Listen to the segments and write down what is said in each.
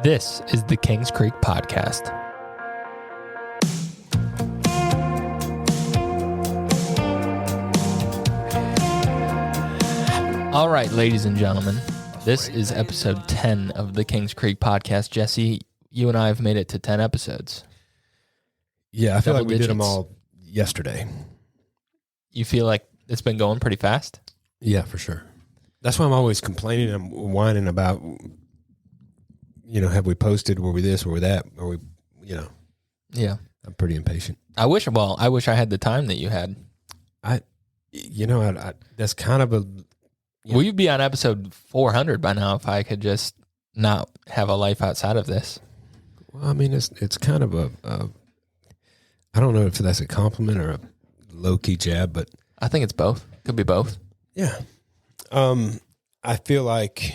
This is the Kings Creek Podcast. All right, ladies and gentlemen, this is episode 10 of the Kings Creek Podcast. Jesse, you and I have made it to 10 episodes. Yeah, I feel Double like we did them digits. all yesterday. You feel like it's been going pretty fast? Yeah, for sure. That's why I'm always complaining and whining about, have we posted? Were we this? Were we that? Are we, Yeah. I'm pretty impatient. I wish I had the time that you had. I that's kind of a, Yeah. We'd be on episode 400 by now if I could just not have a life outside of this. well, I mean, it's kind of a I don't know if that's a compliment or a low-key jab, but I think it's both. Could be both. yeah. I feel like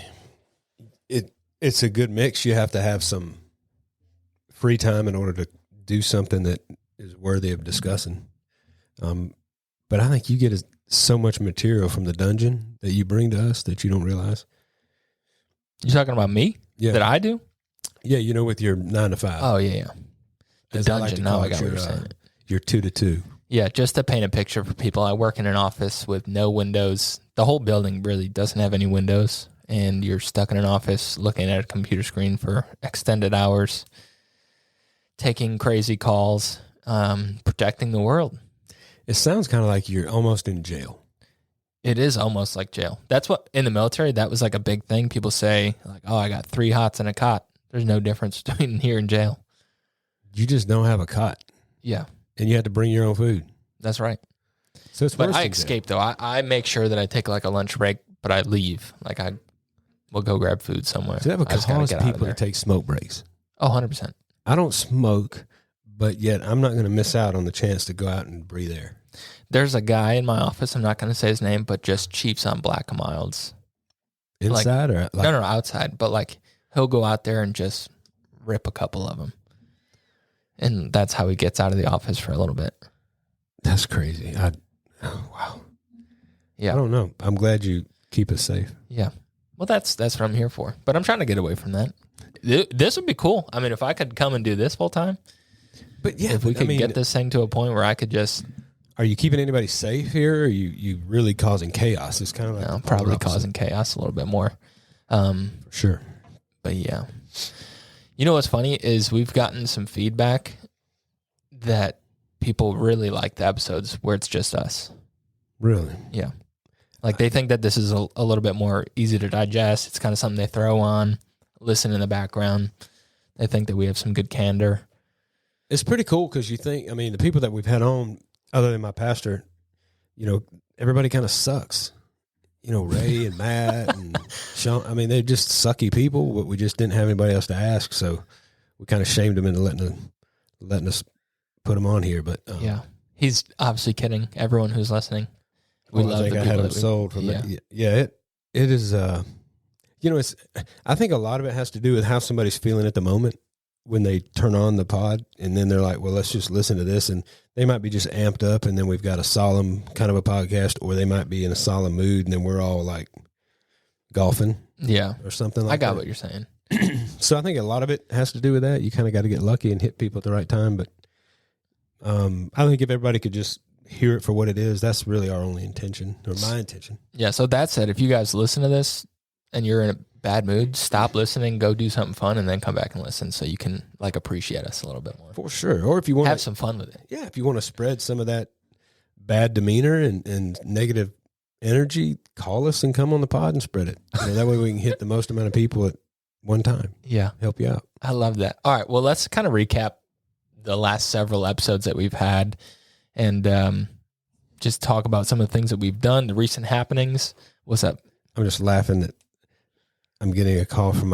it's a good mix. You have to have some free time in order to do something that is worthy of discussing. But I think you get so much material from the dungeon that you bring to us that you don't realize. You talking about me? Yeah. That I do? Yeah, with your 9 to 5. Oh, yeah. The As I like dungeon. to Now call I it, got what you're saying. Your 2 to 2. Yeah, just to paint a picture for people, I work in an office with no windows. The whole building really doesn't have any windows, and you're stuck in an office looking at a computer screen for extended hours, taking crazy calls, protecting the world. It sounds kind of like you're almost in jail. It is almost like jail. That's what, in the military, that was like a big thing. People say, like, oh, I got 3 hots and a cot. There's no difference between here and jail. You just don't have a cot, Yeah, and you have to bring your own food. that's right. So it's But worse I than jail. escape, though. I make sure that I take like a lunch break, but I leave. Like I will go grab food somewhere. So that would I just gotta cause get out of people to there. take smoke breaks. Oh, 100%. I don't smoke, but yet I'm not going to miss out on the chance to go out and breathe air. There's a guy in my office, I'm not going to say his name, but just cheaps on Black and Milds. Inside or like, No, outside. But like he'll go out there and just rip a couple of them. And that's how he gets out of the office for a little bit. That's crazy. Wow. Yeah. I don't know. I'm glad you keep us safe. Yeah. Well, that's what I'm here for. But I'm trying to get away from that. This would be cool. I mean, if I could come and do this full time, But yeah, if we could get this thing to a point where I could just, are you keeping anybody safe here? Or are you really causing chaos? It's kind of like probably causing chaos a little bit more. for sure. But yeah. You know what's funny is we've gotten some feedback that people really like the episodes where it's just us. Really? Yeah. Like they think that this is a little bit more easy to digest. It's kind of something they throw on, listen in the background. They think that we have some good candor. It's pretty cool because you think, I mean, the people that we've had on, other than my pastor, everybody kind of sucks. Ray and Matt and Sean. I mean, they're just sucky people, but we just didn't have anybody else to ask. So we kind of shamed them into letting us put them on here. But Yeah. He's obviously kidding. Everyone who's listening. We I love think the I people had them that we, sold from yeah. that. Yeah, it is. It's. I think a lot of it has to do with how somebody's feeling at the moment when they turn on the pod, and then they're like, "Well, let's just listen to this," and they might be just amped up, and then we've got a solemn kind of a podcast, or they might be in a solemn mood, and then we're all like golfing, Yeah. or something like I got that. what you're saying. So I think a lot of it has to do with that. You kind of got to get lucky and hit people at the right time, but I think if everybody could just hear it for what it is, that's really our only intention, or my intention. Yeah. So that said, if you guys listen to this and you're in a bad mood, stop listening, go do something fun, and then come back and listen so you can like appreciate us a little bit more. For sure. Or if you want Have some fun with it. yeah, if you want to spread some of that bad demeanor and negative energy, call us and come on the pod and spread it. That way we can hit the most amount of people at one time. Yeah. Help you out. I love that. All right. Well, let's kind of recap the last several episodes that we've had and just talk about some of the things that we've done, the recent happenings. What's up? I'm just laughing that I'm getting a call from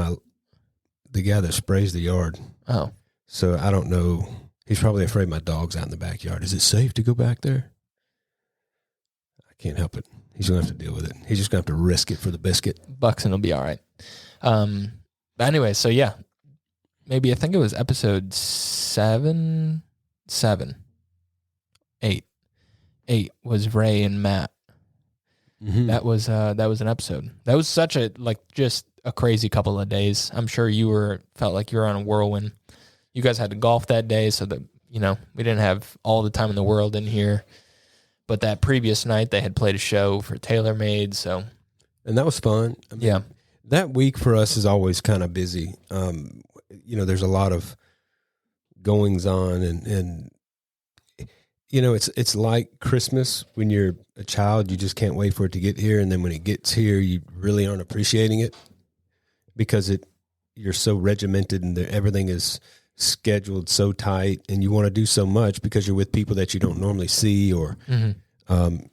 the guy that sprays the yard. Oh, So I don't know. He's probably afraid my dog's out in the backyard. Is it safe to go back there? I can't help it. He's going to have to deal with it. He's just going to have to risk it for the biscuit. Buxton will be all right. But anyway, so yeah, maybe I think it was episode 8 was Ray and Matt. Mm-hmm. That was an episode. That was such a just a crazy couple of days. I'm sure felt like you were on a whirlwind. You guys had to golf that day, so that, we didn't have all the time in the world in here. But that previous night, they had played a show for TaylorMade, so. And that was fun. Yeah. That week for us is always kind of busy. There's a lot of goings on and it's like Christmas when you're a child, you just can't wait for it to get here. And then when it gets here, you really aren't appreciating it because you're so regimented and everything is scheduled so tight and you want to do so much because you're with people that you don't normally see or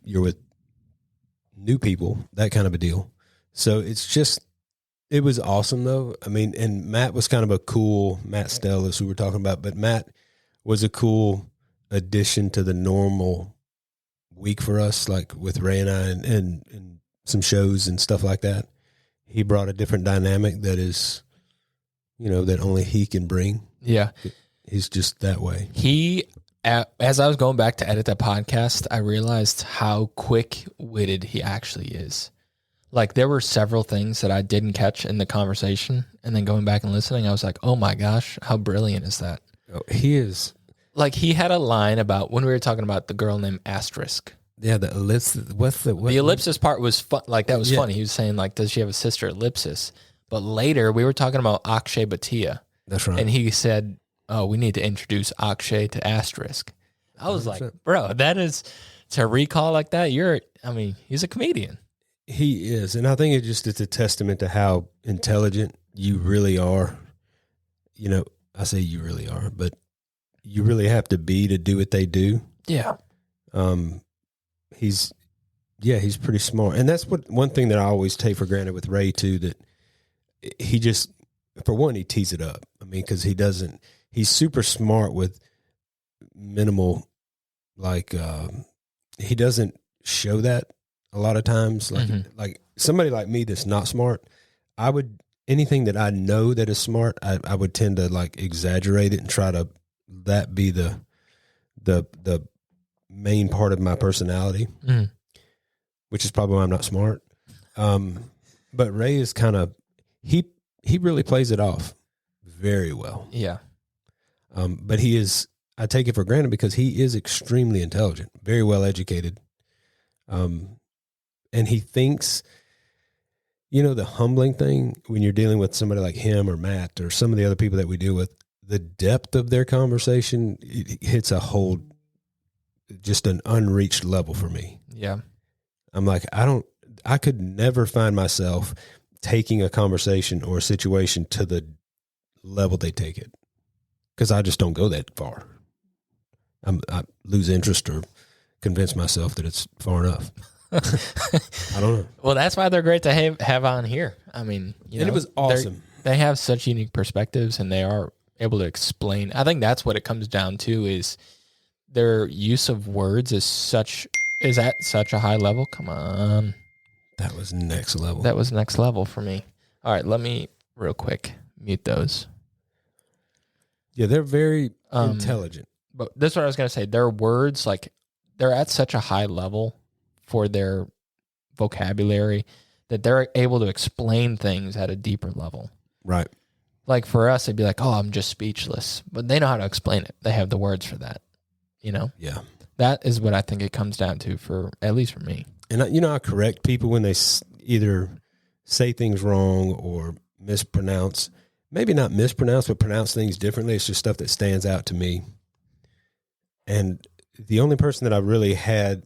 you're with new people, that kind of a deal. So it was awesome though. I mean, and Matt was kind of Matt Stellis who we're talking about, but Matt was a cool addition to the normal week for us, like with Ray and I and some shows and stuff like that. He brought a different dynamic that is, that only he can bring. Yeah. He's just that way. As I was going back to edit that podcast, I realized how quick-witted he actually is. Like, there were several things that I didn't catch in the conversation, and then going back and listening, I was like, oh my gosh, how brilliant is that? Oh, he is. Like, he had a line about when we were talking about the girl named Asterisk. Yeah, the ellipsis. The ellipsis part was fun. Like, that was funny. He was saying, like, does she have a sister Ellipsis? But later, we were talking about Akshay Bhatia. That's right. And he said, oh, we need to introduce Akshay to Asterisk. I was 100%. Like, bro, that is, to recall like that, he's a comedian. He is. And I think it's a testament to how intelligent you really are. I say you really are, but you really have to be to do what they do. Yeah. He's pretty smart. And that's one thing that I always take for granted with Ray too, that he just, for one, he tees it up. I mean, cause he's super smart with minimal, like, he doesn't show that a lot of times. Like somebody like me that's not smart, anything that I know that is smart, I would tend to like exaggerate it and try to that be the main part of my personality, which is probably why I'm not smart. But Ray is kind of, he really plays it off very well. Yeah. But I take it for granted because he is extremely intelligent, very well educated. And he thinks, the humbling thing when you're dealing with somebody like him or Matt or some of the other people that we deal with, the depth of their conversation, it hits just an unreached level for me. Yeah. I'm like, I could never find myself taking a conversation or a situation to the level they take it because I just don't go that far. I lose interest or convince myself that it's far enough. I don't know. Well, that's why they're great to have on here. I mean, and it was awesome. They have such unique perspectives and they are able to explain. I think that's what it comes down to is their use of words is at such a high level. Come on. That was next level. That was next level for me. All right, let me real quick mute those. Yeah, they're very intelligent. But this is what I was going to say. Their words, like, they're at such a high level for their vocabulary that they're able to explain things at a deeper level. Right. Like for us, they'd be like, oh, I'm just speechless. But they know how to explain it. They have the words for that, Yeah. That is what I think it comes down to at least for me. And, I correct people when they either say things wrong or mispronounce. Maybe not mispronounce, but pronounce things differently. It's just stuff that stands out to me. And the only person that I really had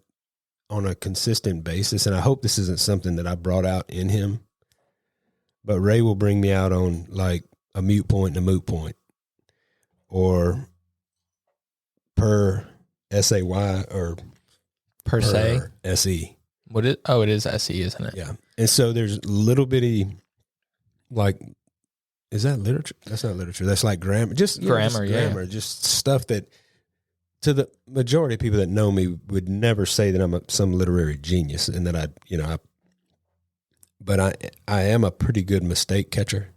on a consistent basis, and I hope this isn't something that I brought out in him, but Ray will bring me out on like a mute point and a moot point, or per SAY or per se SE. It is SE, isn't it? Yeah. And so there's little bitty, like, is that literature? That's not literature. That's like grammar. Just grammar, yeah. Just stuff that to the majority of people that know me would never say that I'm some literary genius and that but I am a pretty good mistake catcher.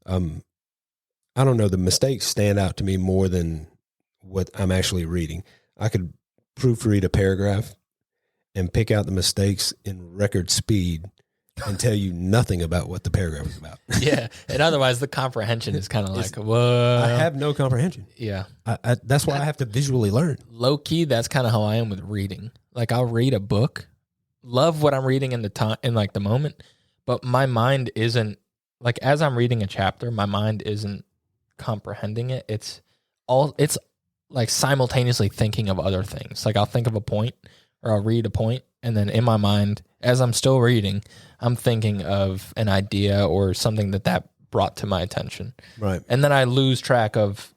I don't know. The mistakes stand out to me more than what I'm actually reading. I could proofread a paragraph and pick out the mistakes in record speed and tell you nothing about what the paragraph is about. Yeah. And otherwise the comprehension is kind of like, whoa. I have no comprehension. Yeah. That's why I have to visually learn. Low key, that's kind of how I am with reading. Like I'll read a book, love what I'm reading in the time, in like the moment, but my mind isn't like, as I'm reading a chapter, my mind isn't comprehending it. It's like simultaneously thinking of other things. Like I'll think of a point or I'll read a point, and then in my mind, as I'm still reading, I'm thinking of an idea or something that brought to my attention. Right. And then I lose track of,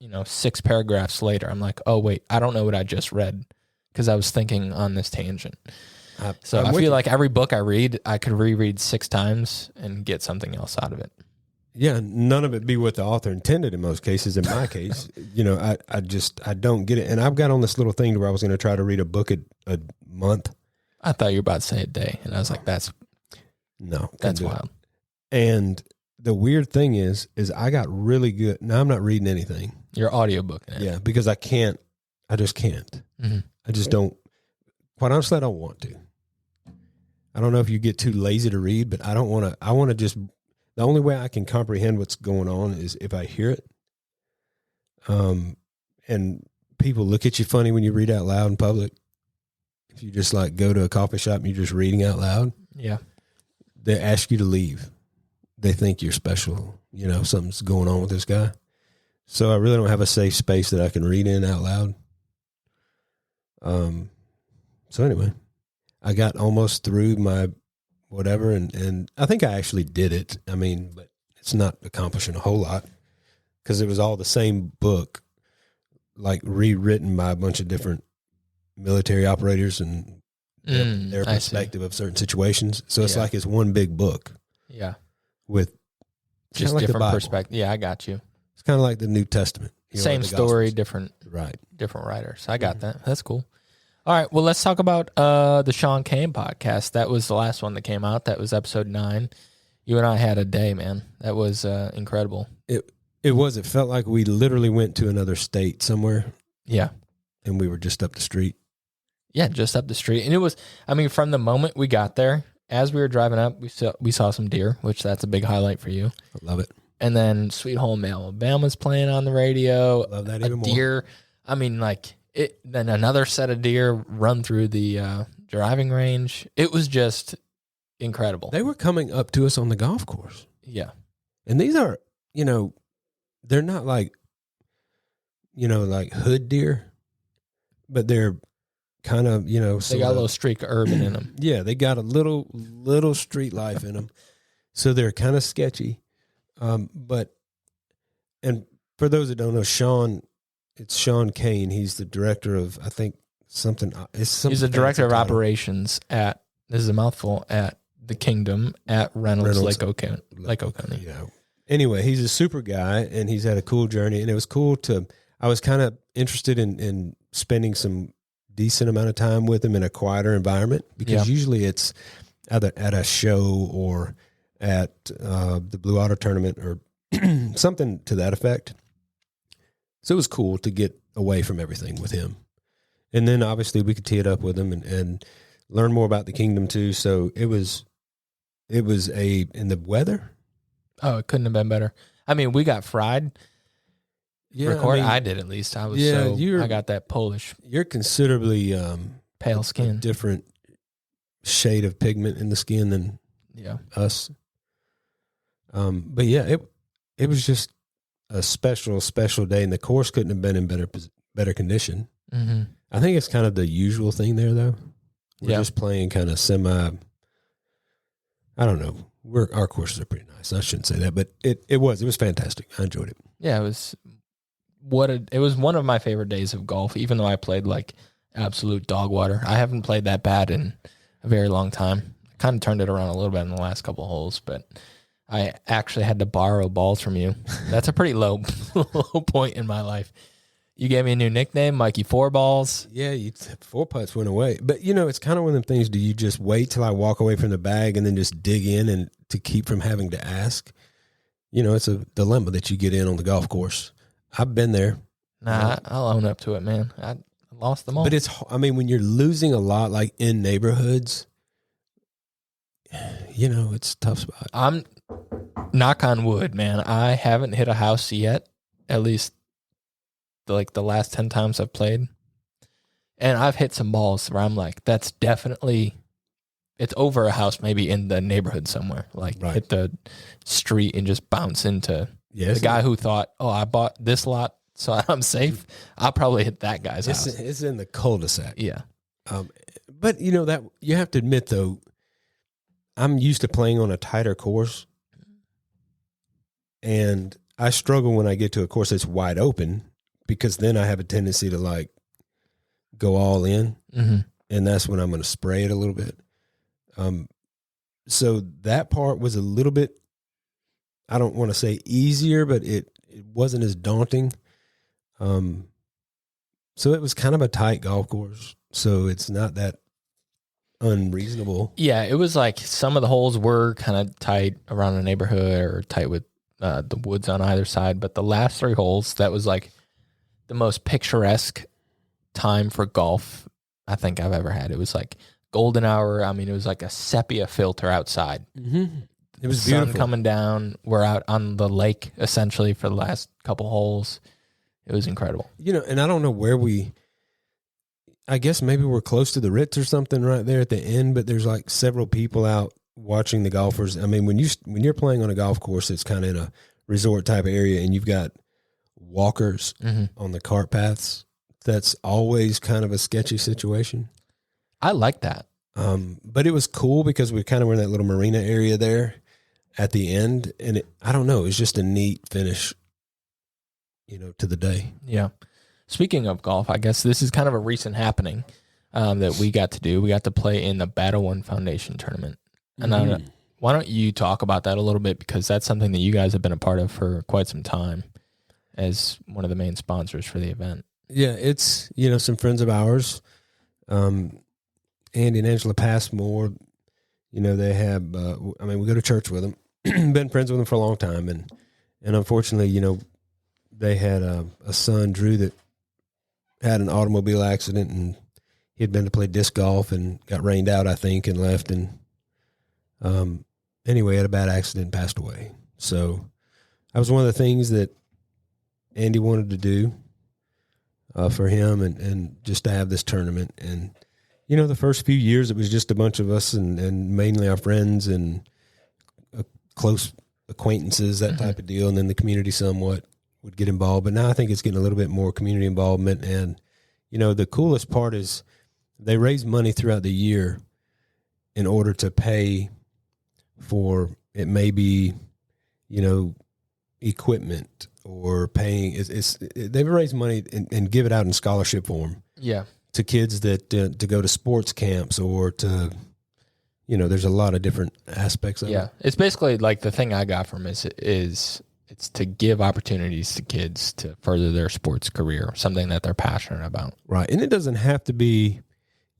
6 paragraphs later. I'm like, oh wait, I don't know what I just read because I was thinking on this tangent. I feel like every book I read, I could reread 6 times and get something else out of it. Yeah, none of it be what the author intended in most cases. In my case, I don't get it. And I've got on this little thing where I was going to try to read a book a month. I thought you were about to say a day, and I was like, that's wild. And the weird thing is I got really good. Now I'm not reading anything. Your audiobook. Then. Yeah, because I just can't. Mm-hmm. I just don't, quite honestly, I don't want to. I don't know if you get too lazy to read, but I don't want to. I want to just, the only way I can comprehend what's going on is if I hear it. And people look at you funny when you read out loud in public. If you just like go to a coffee shop and you're just reading out loud. Yeah. They ask you to leave. They think you're special. Something's going on with this guy. So I really don't have a safe space that I can read in out loud. So anyway, I got almost through my whatever, and I think I actually did it. I mean, but it's not accomplishing a whole lot because it was all the same book, like rewritten by a bunch of different military operators and their perspective of certain situations. So it's like it's one big book. Yeah. With just like different perspective. Yeah, I got you. It's kind of like the New Testament. Same story, different writers. I got that. That's cool. All right, well, let's talk about the Sean Kane podcast. That was the last one that came out. That was episode 9. You and I had a day, man. That was incredible. It was. It felt like we literally went to another state somewhere. Yeah. And we were just up the street. Yeah, just up the street. And it was, from the moment we got there, as we were driving up, we saw some deer, which that's a big highlight for you. I love it. And then Sweet Home Alabama's playing on the radio. Love that even more. Deer. Then another set of deer run through the driving range. It was just incredible. They were coming up to us on the golf course. Yeah. And these are, they're not like, like hood deer, but they're kind of, they got a little streak of urban in them. Yeah, they got a little street life in them. So they're kind of sketchy. And for those that don't know, it's Sean Kane. He's the director of, I think, something. He's the director of operations at, this is a mouthful, at the Kingdom at Reynolds Lake Oconee. Yeah. Anyway, he's a super guy, and he's had a cool journey. And it was cool I was kind of interested in spending some decent amount of time with him in a quieter environment, because usually it's either at a show or at the Blue Otter tournament or something to that effect. So it was cool to get away from everything with him. And then obviously we could tee it up with him and learn more about the Kingdom too. So it was in the weather. Oh, it couldn't have been better. We got fried. Yeah. I did, at least. I got that Polish. You're considerably pale skin, a different shade of pigment in the skin than us. But yeah, it was just a special day, and the course couldn't have been in better condition. Mm-hmm. I think it's kind of the usual thing there, though. We're just playing kind of semi. I don't know. Our courses are pretty nice. I shouldn't say that, but it was fantastic. I enjoyed it. Yeah, it was one of my favorite days of golf, even though I played like absolute dog water. I haven't played that bad in a very long time. I kind of turned it around a little bit in the last couple of holes, but I actually had to borrow balls from you. That's a pretty low point in my life. You gave me a new nickname, Mikey 4 Balls. Yeah, 4 putts went away. But, it's kind of one of them things, do you just wait till I walk away from the bag and then just dig in and to keep from having to ask? It's a dilemma that you get in on the golf course. I've been there. Nah, I'll own up to it, man. I lost them all. But when you're losing a lot, like in neighborhoods, it's a tough spot. I'm knock on wood, man. I haven't hit a house yet, at least like the last 10 times I've played. And I've hit some balls where I'm like, that's definitely, it's over a house, maybe in the neighborhood somewhere. Like hit the street and just bounce into the guy who thought, oh, I bought this lot so I'm safe. I'll probably hit that guy's house. It's in the cul-de-sac. Yeah. But that you have to admit though, I'm used to playing on a tighter course, and I struggle when I get to a course that's wide open, because then I have a tendency to like go all in, and that's when I'm going to spray it a little bit. So that part was a little bit, I don't want to say easier, but it wasn't as daunting. So it was kind of a tight golf course, so it's not that unreasonable. Yeah, it was like some of the holes were kind of tight around the neighborhood or tight with the woods on either side, but the last 3 holes, that was like the most picturesque time for golf I think I've ever had. It was like golden hour. I mean, it was like a sepia filter outside. Mm-hmm. It was sun beautiful. Coming down. We're out on the lake essentially for the last couple holes. It was incredible. And I don't know I guess maybe we're close to the Ritz or something right there at the end, but there's like several people out watching the golfers. I mean, when you're playing on a golf course, it's kind of in a resort type of area, and you've got walkers on the cart paths. That's always kind of a sketchy situation. I like that. But it was cool because we kind of were in that little marina area there at the end, and I don't know, it's just a neat finish, to the day. Yeah. Speaking of golf, I guess this is kind of a recent happening that we got to do. We got to play in the Battlewon Foundation tournament. And why don't you talk about that a little bit, because that's something that you guys have been a part of for quite some time as one of the main sponsors for the event. Yeah, it's, some friends of ours, Andy and Angela Passmore, they have, we go to church with them, been friends with them for a long time. And unfortunately, they had a son, Drew, that had an automobile accident, and he had been to play disc golf and got rained out, I think, and left. And anyway, had a bad accident and passed away. So that was one of the things that Andy wanted to do for him, and just to have this tournament. And, the first few years, it was just a bunch of us and mainly our friends and close acquaintances, that type of deal. And then the community somewhat would get involved. But now I think it's getting a little bit more community involvement. And, the coolest part is they raise money throughout the year in order to pay for, it may be, equipment or paying. They raise money and give it out in scholarship form. Yeah. To kids that to go to sports camps or to, there's a lot of different aspects of it. Yeah. It's basically like the thing I got from is it's to give opportunities to kids to further their sports career, something that they're passionate about. Right. And it doesn't have to be,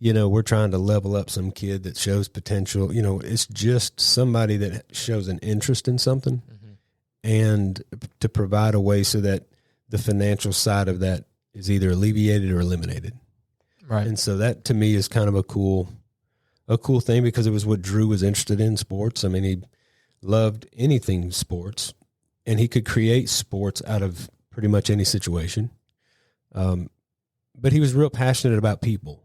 we're trying to level up some kid that shows potential. It's just somebody that shows an interest in something, and to provide a way so that the financial side of that is either alleviated or eliminated. Right. And so that to me is kind of a cool thing, because it was what Drew was interested in, sports. I mean, he loved anything sports, and he could create sports out of pretty much any situation. But he was real passionate about people.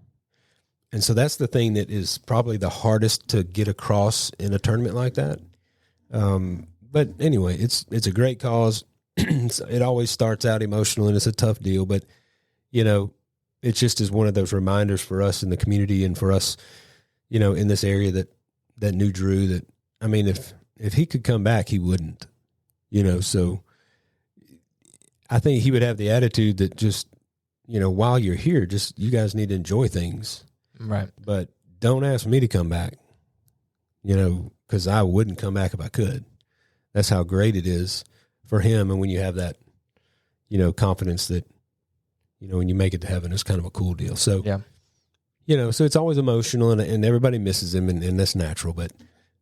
And so that's the thing that is probably the hardest to get across in a tournament like that. But anyway, it's a great cause. It always starts out emotional, and it's a tough deal, but it just is one of those reminders for us in the community, and for us, in this area that knew Drew, that, I mean, if he could come back, he wouldn't, so I think he would have the attitude that just, while you're here, just, you guys need to enjoy things. Right. But don't ask me to come back, because I wouldn't come back if I could. That's how great it is for him. And when you have that, confidence that, when you make it to heaven, it's kind of a cool deal. So, yeah. So it's always emotional, and everybody misses him, and that's natural. But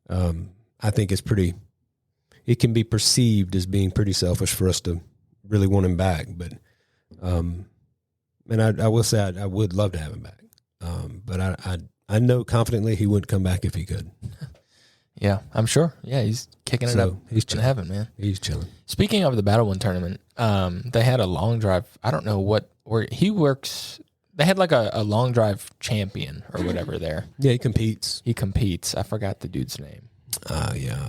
I think it can be perceived as being pretty selfish for us to really want him back. But, and I will say I would love to have him back. But I know confidently he wouldn't come back if he could. Yeah, I'm sure. Yeah, he's kicking it up He's in chilling. heaven, man. He's chilling. Speaking of the Battlewon tournament, they had a long drive. I don't know where he works. They had like a long drive champion or whatever there. Yeah, he competes. He competes. I forgot the dude's name. Yeah,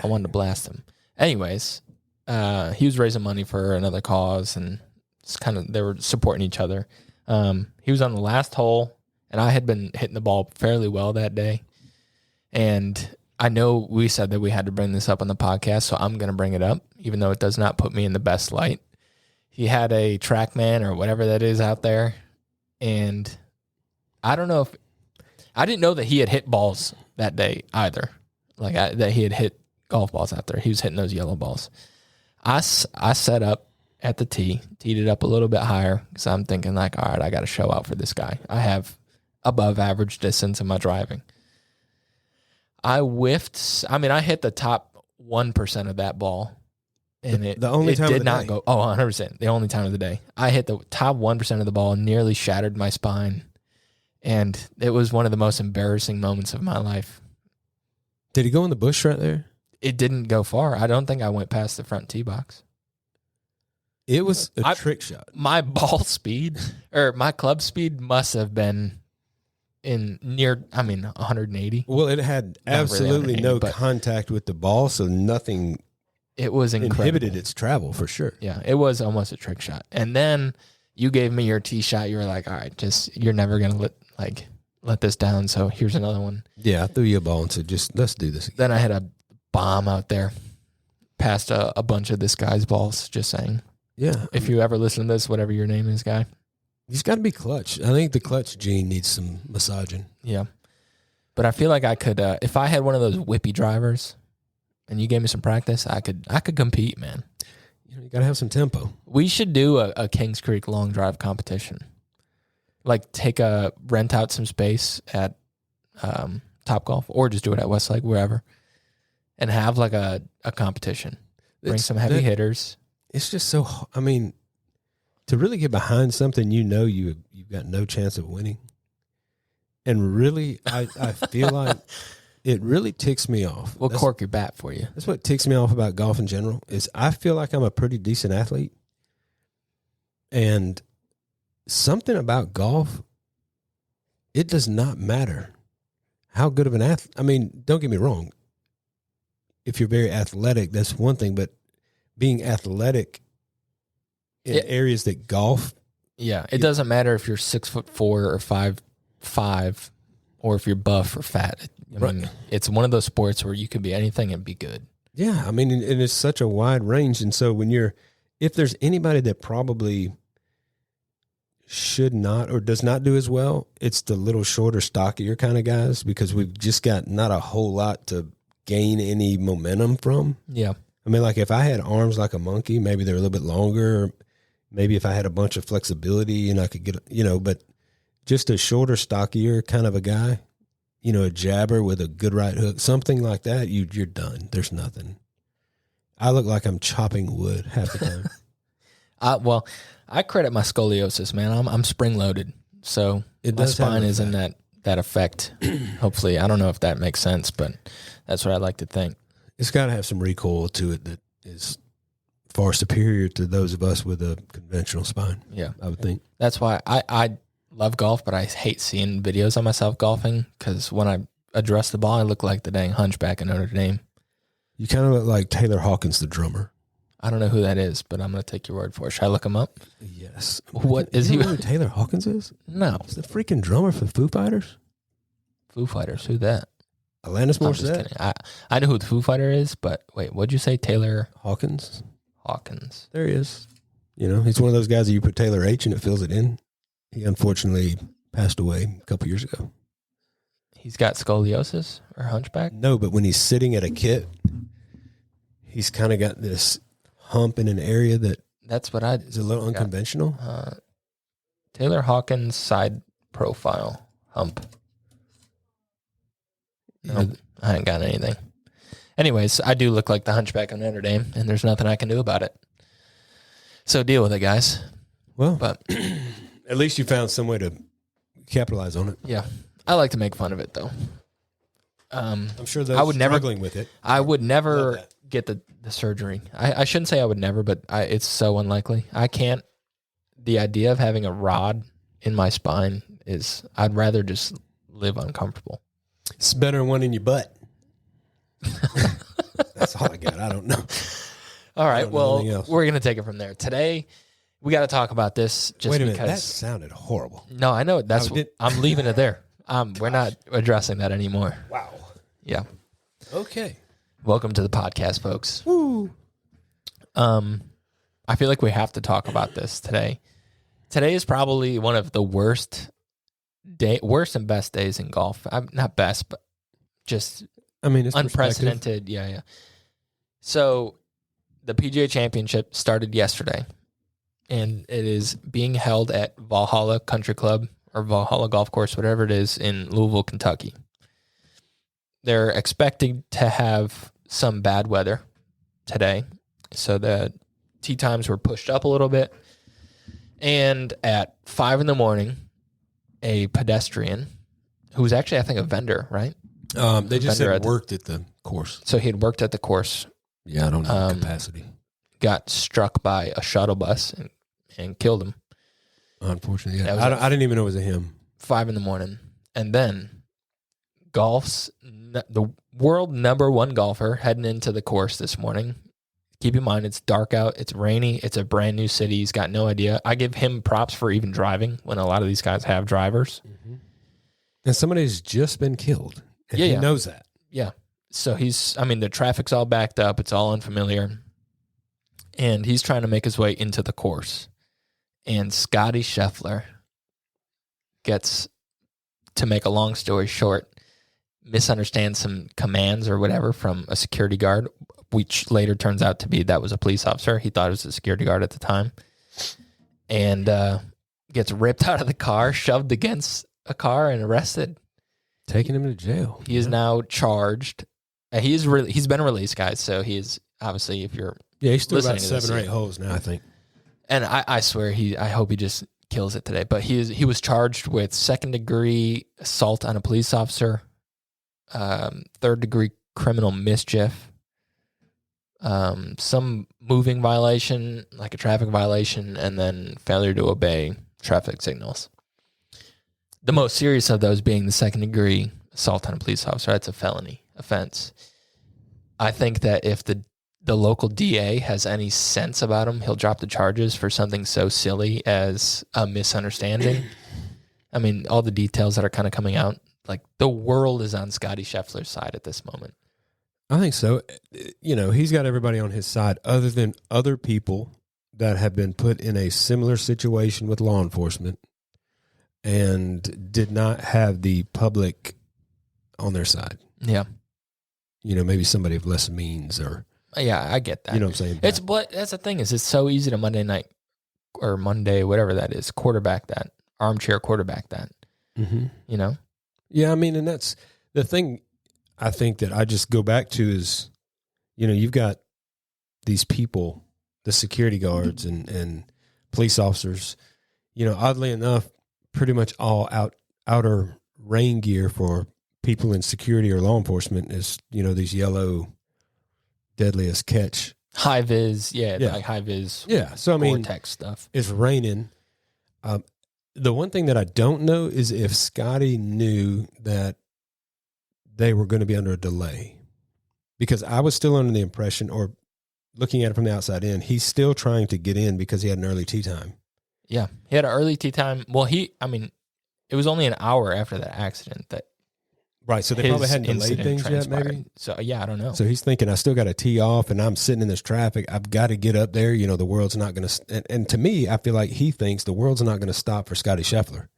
I wanted to blast him. Anyways, he was raising money for another cause, and it's they were supporting each other. He was on the last hole, and I had been hitting the ball fairly well that day. And I know we said that we had to bring this up on the podcast, so I'm going to bring it up, even though it does not put me in the best light. He had a TrackMan or whatever that is out there, and I don't know if I didn't know that he had hit balls that day either, that he had hit golf balls out there. He was hitting those yellow balls. I set up at the tee, teed it up a little bit higher because I'm thinking like, all right, I got to show out for this guy. I have above average distance in my driving. I whiffed. I mean, I hit the top 1% of that ball, and it did not go. Oh, 100%. The only time of the day. I hit the top 1% of the ball and nearly shattered my spine, and it was one of the most embarrassing moments of my life. Did he go in the bush right there? It didn't go far. I don't think I went past the front tee box. It was a trick shot. My ball speed, or my club speed, must have been 180. Well, it had absolutely no contact with the ball, so nothing. It was incredible. Inhibited its travel for sure. Yeah, it was almost a trick shot. And then you gave me your tee shot. You were like, all right, you're never gonna let this down. So here's another one. Yeah, I threw you a ball and said, let's do this again. Then I had a bomb out there, past a bunch of this guy's balls. Just saying. Yeah. If you ever listen to this, whatever your name is, guy. He's got to be clutch. I think the clutch gene needs some massaging. Yeah. But I feel like I could, if I had one of those whippy drivers and you gave me some practice, I could compete, man. You got to have some tempo. We should do a Kings Creek long drive competition. Like rent out some space at Top Golf, or just do it at Westlake, wherever, and have like a competition. Bring some heavy hitters. It's just so, I mean, to really get behind something, you've got no chance of winning. And really, I feel like it really ticks me off. We'll cork your bat for you. That's what ticks me off about golf in general, is I feel like I'm a pretty decent athlete. And something about golf, it does not matter how good of an athlete. I mean, don't get me wrong. If you're very athletic, that's one thing, but being athletic in areas that golf. Yeah. It doesn't matter if you're 6'4" or 5'5", or if you're buff or fat. I mean, it's one of those sports where you could be anything and be good. Yeah. I mean, and it's such a wide range. And so if there's anybody that probably should not or does not do as well, it's the little shorter, stockier kind of guys, because we've just got not a whole lot to gain any momentum from. Yeah. I mean, like if I had arms like a monkey, maybe they're a little bit longer. Maybe if I had a bunch of flexibility and I could get, but just a shorter, stockier kind of a guy, a jabber with a good right hook, something like that, you're done. There's nothing. I look like I'm chopping wood half the time. Well, I credit my scoliosis, man. I'm spring loaded, so my spine is in that effect. Hopefully, I don't know if that makes sense, but that's what I like to think. It's got to have some recoil to it that is far superior to those of us with a conventional spine. Yeah, I would think. That's why I love golf, but I hate seeing videos of myself golfing, because when I address the ball, I look like the dang hunchback in Notre Dame. You kind of look like Taylor Hawkins, the drummer. I don't know who that is, but I'm going to take your word for it. Should I look him up? Yes. What is he? You know who Taylor Hawkins is? No. He's the freaking drummer for Foo Fighters. Foo Fighters? Who that? Alanis Morissette. I know who the Foo Fighter is, but wait, what'd you say? Taylor Hawkins? Hawkins. There he is. He's one of those guys that you put Taylor H and it fills it in. He unfortunately passed away a couple years ago. He's got scoliosis or hunchback? No, but when he's sitting at a kit, he's kind of got this hump in an area that's what is a little unconventional. Taylor Hawkins side profile hump. No, I ain't got anything. Anyways, I do look like the hunchback on Notre Dame, and there's nothing I can do about it. So deal with it, guys. Well, but at least you found some way to capitalize on it. Yeah. I like to make fun of it, though. I'm sure those I would struggling with it. I would never get the surgery. I shouldn't say I would never, but it's so unlikely. I can't. The idea of having a rod in my spine is, I'd rather just live uncomfortable. It's better than one in your butt. That's all I got. I don't know. All right. Well, we're going to take it from there. Today, we got to talk about this just Wait a minute. because. That sounded horrible. No, I know. I'm leaving it there. We're not addressing that anymore. Wow. Yeah. Okay. Welcome to the podcast, folks. Woo. I feel like we have to talk about this today. Today is probably one of the worst and best days in golf. Not best, but just it's unprecedented. Yeah. So the PGA Championship started yesterday, and it is being held at Valhalla Country Club or Valhalla Golf Course, whatever it is, in Louisville, Kentucky. They're expecting to have some bad weather today, so the tee times were pushed up a little bit. And at 5 a.m, a pedestrian, who was actually, I think, a vendor, right? They just said worked at the course. So he had worked at the course. Yeah, I don't know the capacity. Got struck by a shuttle bus and killed him. Unfortunately, yeah. I didn't even know it was a him. 5 a.m. And then the world #1 golfer heading into the course this morning. Keep in mind, it's dark out, it's rainy, it's a brand new city. He's got no idea. I give him props for even driving when a lot of these guys have drivers. Mm-hmm. And somebody's just been killed. And he knows that. Yeah. So the traffic's all backed up. It's all unfamiliar. And he's trying to make his way into the course. And Scottie Scheffler gets, to make a long story short, misunderstands some commands or whatever from a security guard, which later turns out to be that was a police officer. He thought it was a security guard at the time. And gets ripped out of the car, shoved against a car, and arrested. Taking him to jail. He is now charged. He's been released, guys. So he is, obviously, if you're he's still about 7 or 8 holes now, I think. And I swear, I hope he just kills it today. But he was charged with 2nd-degree assault on a police officer, 3rd-degree criminal mischief, some moving violation, like a traffic violation, and then failure to obey traffic signals. The most serious of those being the 2nd-degree assault on a police officer. That's a felony offense. I think that if the local DA has any sense about him, he'll drop the charges for something so silly as a misunderstanding. All the details that are kind of coming out, like the world is on Scottie Scheffler's side at this moment. I think so. He's got everybody on his side other than other people that have been put in a similar situation with law enforcement and did not have the public on their side. Yeah. Maybe somebody of less means or. Yeah, I get that. You know what I'm saying? That's the thing is it's so easy to Monday night or Monday, whatever that is, quarterback that, armchair quarterback that, Yeah, and that's the thing I think that I just go back to is, you've got these people, the security guards and police officers, oddly enough, pretty much all outer rain gear for people in security or law enforcement is, these yellow deadliest catch. High vis, like high vis. Yeah, so Gore-Tex stuff. It's raining. The one thing that I don't know is if Scottie knew that they were going to be under a delay, because I was still under the impression, or looking at it from the outside in, he's still trying to get in because he had an early tee time. Yeah, he had an early tee time. Well, it was only an hour after that accident that. Right, so they probably hadn't delayed things yet, maybe? So, yeah, I don't know. So he's thinking, I still got to tee off, and I'm sitting in this traffic. I've got to get up there. The world's not going to – and to me, I feel like he thinks the world's not going to stop for Scottie Scheffler.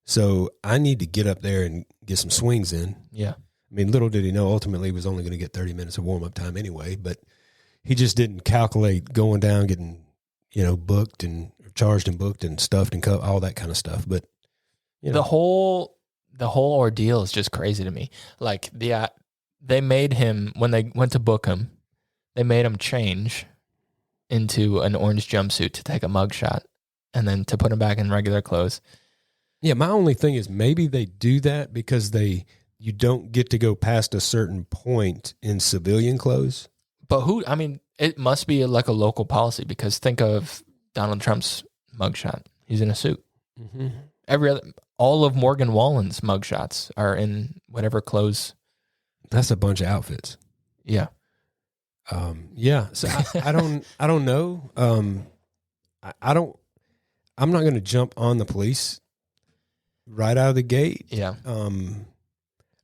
So I need to get up there and get some swings in. Yeah. Little did he know, ultimately he was only going to get 30 minutes of warm-up time anyway, but he just didn't calculate going down, getting, booked and charged and booked and stuffed and all that kind of stuff. But, The whole ordeal is just crazy to me. Like they made him, when they went to book him, they made him change into an orange jumpsuit to take a mugshot and then to put him back in regular clothes. Yeah, my only thing is maybe they do that because they you don't get to go past a certain point in civilian clothes. But it must be like a local policy, because think of Donald Trump's mugshot. He's in a suit. Mm-hmm. All of Morgan Wallen's mugshots are in whatever clothes. That's a bunch of outfits. Yeah. Yeah. So I don't know. I'm not going to jump on the police right out of the gate. Yeah.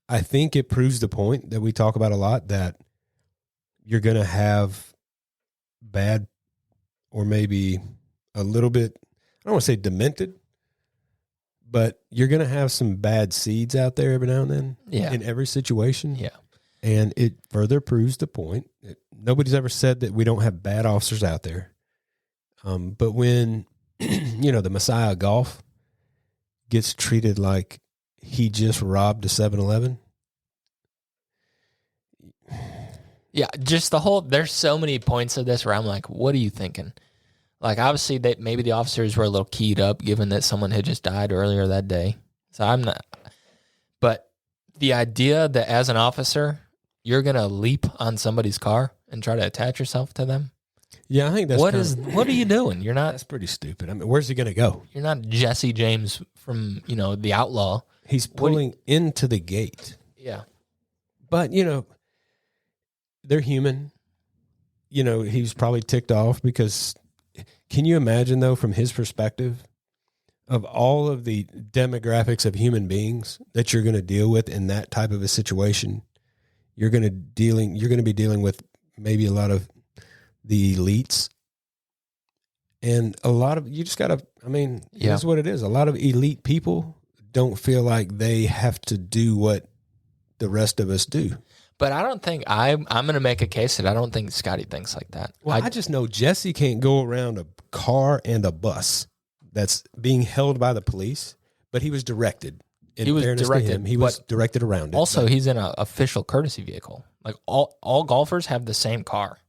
I think it proves the point that we talk about a lot, that you're going to have bad, or maybe a little bit, I don't want to say demented, but you're going to have some bad seeds out there every now and then. Yeah. In every situation. Yeah. And it further proves the point. Nobody's ever said that we don't have bad officers out there. But when, the Messiah of golf gets treated like he just robbed a 7-Eleven. Yeah, just there's so many points of this where I'm like, what are you thinking? Like, obviously, maybe the officers were a little keyed up, given that someone had just died earlier that day. So I'm not, but the idea that as an officer, you're going to leap on somebody's car and try to attach yourself to them. Yeah, I think that's what are you doing? You're not. That's pretty stupid. I mean, where's he going to go? You're not Jesse James from, The Outlaw. He's pulling into the gate. Yeah. But, they're human. He was probably ticked off because, can you imagine, though, from his perspective, of all of the demographics of human beings that you're going to deal with in that type of a situation? You're going to be dealing with maybe a lot of the elites, and a lot of, you just got to, That's what it is. A lot of elite people don't feel like they have to do what the rest of us do. But I don't think I'm going to make a case that I don't think Scottie thinks like that. Well, I just know Jesse can't go around a car and a bus that's being held by the police, but he was directed. He was directed around it. Also, he's in an official courtesy vehicle. Like all golfers have the same car.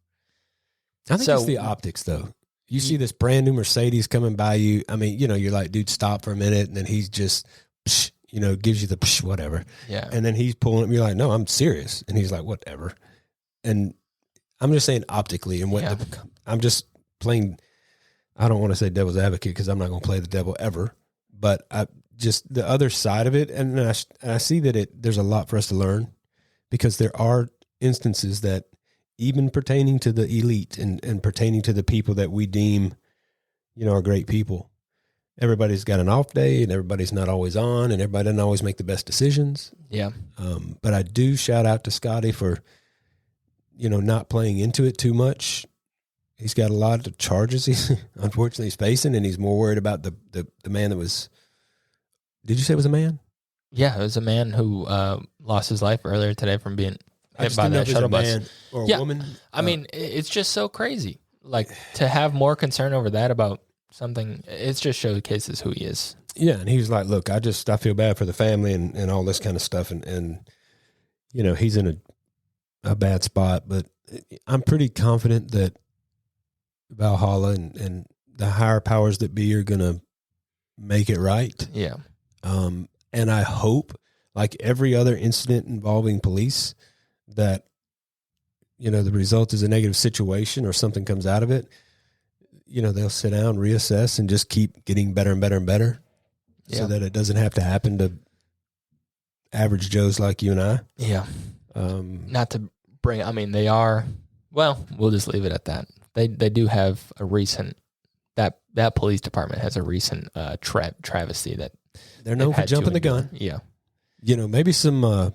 I think it's the optics, though. You see this brand new Mercedes coming by you. You're like, dude, stop for a minute. And then he's just, gives you the whatever. Yeah. And then he's pulling up. You're like, no, I'm serious. And he's like, whatever. And I'm just saying optically. And I'm just playing, I don't want to say devil's advocate because I'm not going to play the devil ever. But just the other side of it. And I see that there's a lot for us to learn, because there are instances that, even pertaining to the elite and pertaining to the people that we deem, are great people, everybody's got an off day and everybody's not always on, and everybody doesn't always make the best decisions. Yeah. But I do shout out to Scottie for, not playing into it too much. He's got a lot of charges unfortunately he's facing, and he's more worried about the man that was, did you say it was a man? Yeah, it was a man who lost his life earlier today from being hit by that shuttle bus. Or a woman. It's just so crazy. Like, to have more concern over that about something, it just showcases who he is. Yeah, and he was like, look, I feel bad for the family and all this kind of stuff. And he's in a bad spot. But I'm pretty confident that Valhalla and the higher powers that be are going to make it right. Yeah. And I hope, like every other incident involving police, that, the result is a negative situation or something comes out of it. They'll sit down, reassess, and just keep getting better and better and better, so that it doesn't have to happen to average Joes like you and I. Yeah. Not to bring, they are, well, we'll just leave it at that. They do have a recent, that police department has a recent travesty that they're known for jumping the gun. Yeah. Maybe some,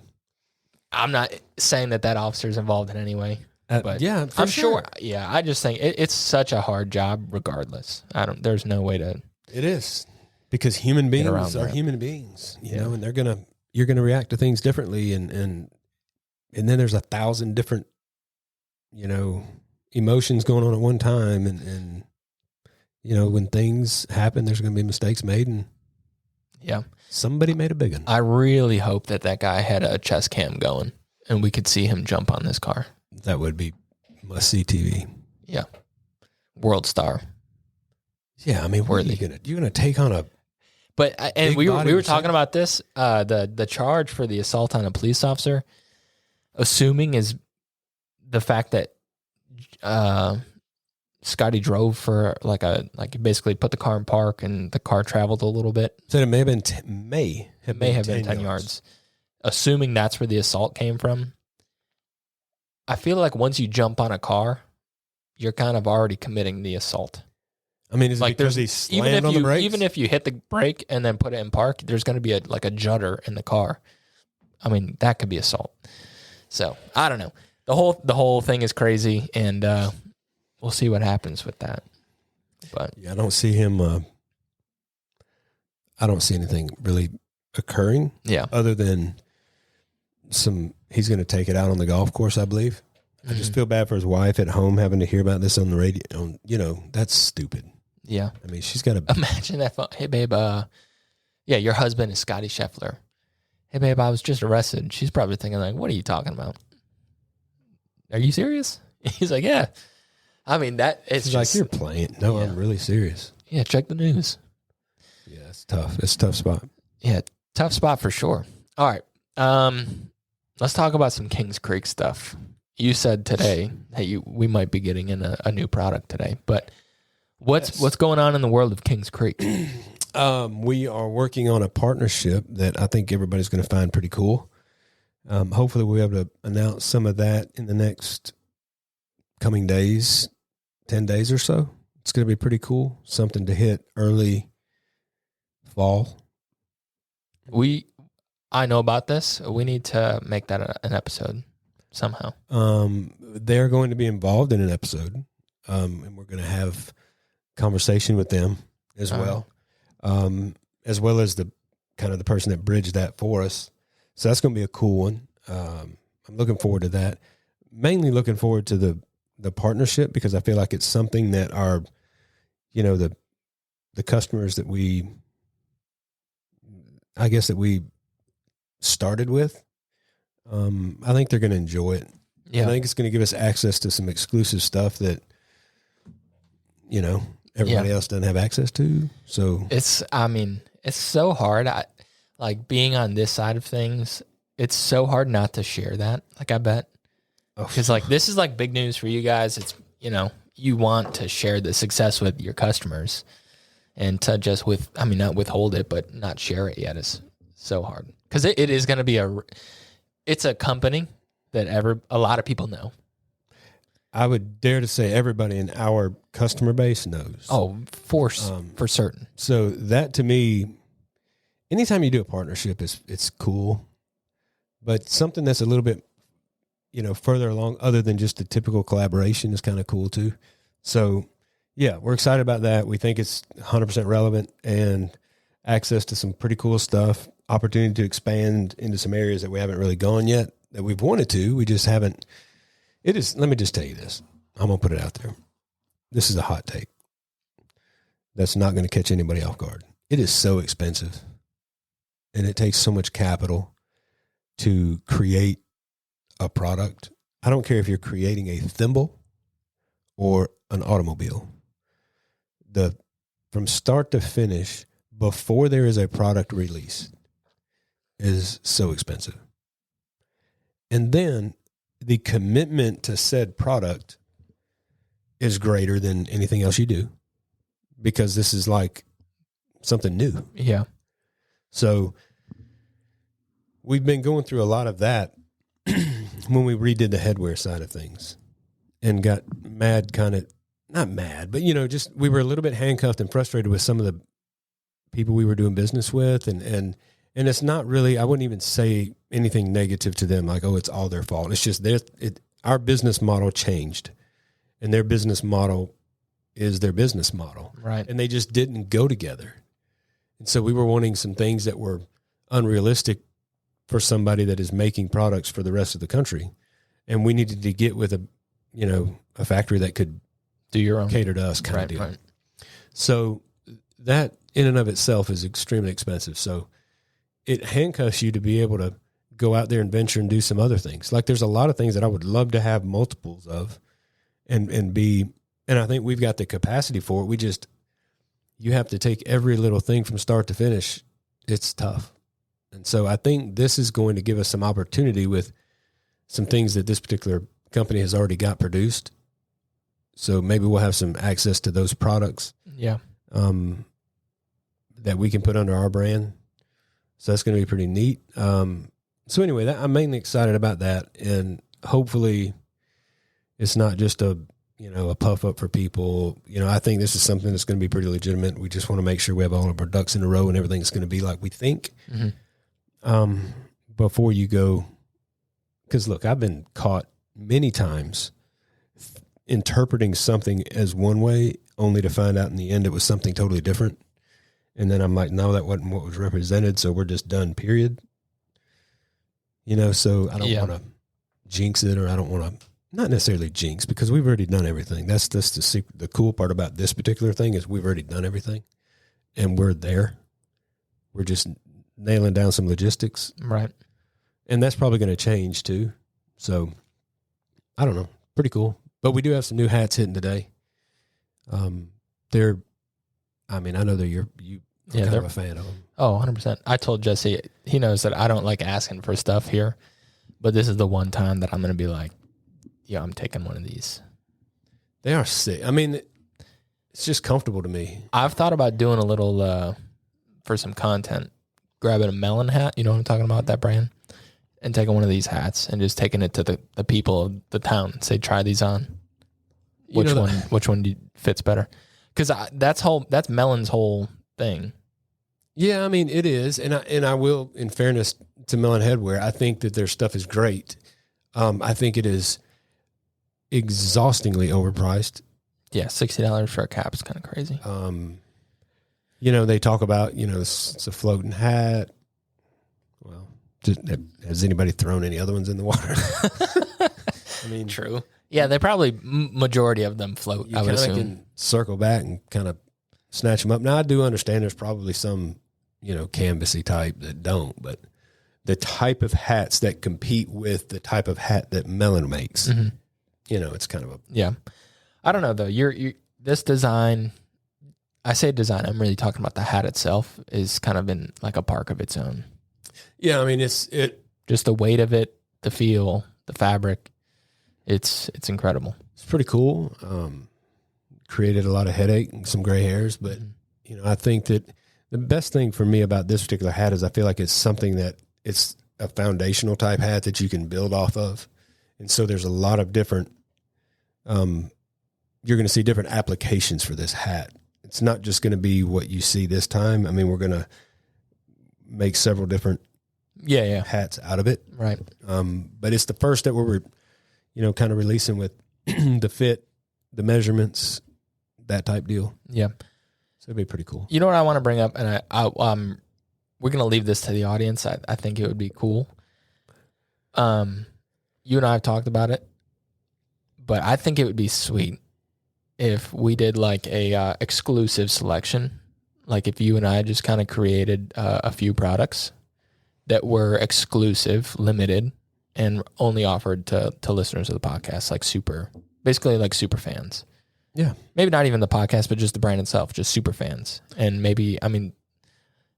I'm not saying that officer's involved in any way, but yeah, I'm sure. Yeah, I just think it's such a hard job regardless. There's no way to. It is, because human beings are human beings, and you're going to react to things differently. And then there's 1,000 different, emotions going on at one time. And when things happen, there's going to be mistakes made, and somebody made a big one. I really hope that guy had a chest cam going and we could see him jump on this car. That would be must-see TV. Yeah. World star. Yeah, what are you going to take on a But and Big we body were machine. talking about this. The charge for the assault on a police officer, assuming is the fact that Scottie drove for like he basically put the car in park and the car traveled a little bit. Said it may have been may have been 10 yards. Assuming that's where the assault came from. I feel like once you jump on a car, you're kind of already committing the assault. I mean, is it because he slammed on the brakes? Even if you hit the brake and then put it in park, there's going to be a judder in the car. I mean, that could be assault. So I don't know. The whole thing is crazy, and we'll see what happens with that. But yeah, I don't see him. I don't see anything really occurring. Yeah, other than he's going to take it out on the golf course, I believe. I just feel bad for his wife at home having to hear about this on the radio. That's stupid. Yeah. I mean, she's got to imagine that. Hey, babe. Yeah, your husband is Scottie Scheffler. Hey, babe, I was just arrested. She's probably thinking like, what are you talking about? Are you serious? He's like, yeah. I mean, it's she's just like, you're playing. No, yeah. I'm really serious. Yeah, check the news. Yeah, it's tough. It's a tough spot. Yeah, tough spot for sure. All right. Let's talk about some Kings Creek stuff. You said today that we might be getting in a new product today, but what's going on in the world of Kings Creek? We are working on a partnership that I think everybody's going to find pretty cool. Hopefully we'll be able to announce some of that in the next coming days, 10 days or so. It's going to be pretty cool. Something to hit early fall. I know about this. We need to make that an episode somehow. They're going to be involved in an episode, and we're going to have conversation with them as well, as well as the kind of the person that bridged that for us. So that's going to be a cool one. I'm looking forward to that. Mainly looking forward to the partnership because I feel like it's something that our, the customers that we started with, I think they're going to enjoy it. Yeah. I think it's going to give us access to some exclusive stuff that, everybody else doesn't have access to. So it's so hard. Like being on this side of things, it's so hard not to share that. Like I bet, because this is like big news for you guys. It's, you want to share the success with your customers and to just not withhold it, but not share it yet is so hard. Cause it is going to be it's a company that a lot of people know. I would dare to say everybody in our customer base knows. Oh, for certain. So that to me, anytime you do a partnership, it's cool, but something that's a little bit, further along other than just the typical collaboration is kind of cool too. So yeah, we're excited about that. We think it's 100% relevant and access to some pretty cool stuff, opportunity to expand into some areas that we haven't really gone yet that we've wanted to. We just haven't. Let me just tell you this. I'm going to put it out there. This is a hot take. That's not going to catch anybody off guard. It is so expensive and it takes so much capital to create a product. I don't care if you're creating a thimble or an automobile. From start to finish, before there is a product release, is so expensive. And then the commitment to said product is greater than anything else you do because this is like something new. Yeah. So we've been going through a lot of that when we redid the headwear side of things and got mad, not mad, but just we were a little bit handcuffed and frustrated with some of the people we were doing business with. And it's not really, I wouldn't even say anything negative to them, like, oh, it's all their fault. It's just our business model changed and their business model is their business model. Right. And they just didn't go together. And so we were wanting some things that were unrealistic for somebody that is making products for the rest of the country. And we needed to get with a factory that could do your own cater to us kind of deal. Right. So that in and of itself is extremely expensive. So it handcuffs you to be able to go out there and venture and do some other things. Like there's a lot of things that I would love to have multiples of and I think we've got the capacity for it. you have to take every little thing from start to finish. It's tough. And so I think this is going to give us some opportunity with some things that this particular company has already got produced. So maybe we'll have some access to those products. Yeah. That we can put under our brand. So that's going to be pretty neat. So anyway, I'm mainly excited about that. And hopefully it's not just a puff up for people. I think this is something that's going to be pretty legitimate. We just want to make sure we have all of our ducks in a row and everything's going to be like we think. Mm-hmm. Before you go, because look, I've been caught many times interpreting something as one way only to find out in the end it was something totally different. And then I'm like, no, that wasn't what was represented. So we're just done, period. So I don't want to jinx it, or I don't want to, not necessarily jinx, because we've already done everything. That's the cool part about this particular thing is we've already done everything and we're there. We're just nailing down some logistics. Right. And that's probably going to change too. So I don't know. Pretty cool. But we do have some new hats hitting today. I know that you're kind of a fan of them. Oh, 100%. I told Jesse, he knows that I don't like asking for stuff here, but this is the one time that I'm going to be like, yeah, I'm taking one of these. They are sick. I mean, it's just comfortable to me. I've thought about doing a little, for some content, grabbing a melon hat, you know what I'm talking about, that brand, and taking one of these hats and just taking it to the people of the town, say, try these on. Which one fits better? Because that's Melon's whole thing. Yeah, I mean, it is. And I will, in fairness to Melon Headwear, I think that their stuff is great. I think it is exhaustingly overpriced. Yeah, $60 for a cap is kind of crazy. They talk about, it's a floating hat. Well, has anybody thrown any other ones in the water? I mean, true. Yeah, they probably, majority of them float, I would assume. Can circle back and kind of snatch them up. Now, I do understand there's probably some, canvassy type that don't, but the type of hats that compete with the type of hat that Melon makes, it's kind of a... Yeah. I don't know, though. This design, I say design, I'm really talking about the hat itself, is kind of in like a park of its own. Yeah, I mean, it's just the weight of it, the feel, the fabric. It's incredible. It's pretty cool. Created a lot of headache and some gray hairs, but I think that the best thing for me about this particular hat is I feel like it's something that it's a foundational type hat that you can build off of. And so there's a lot of different, you're going to see different applications for this hat. It's not just going to be what you see this time. I mean, we're going to make several different hats out of it. Right. But it's the first that we're, kind of releasing with the fit, the measurements, that type deal. Yeah. So it'd be pretty cool. You know what I want to bring up, and we're going to leave this to the audience. I think it would be cool. You and I have talked about it, but I think it would be sweet if we did like a exclusive selection. Like if you and I just kind of created a few products that were exclusive, limited, and only offered to listeners of the podcast, basically like super fans. Yeah. Maybe not even the podcast, but just the brand itself, just super fans. And maybe, I mean,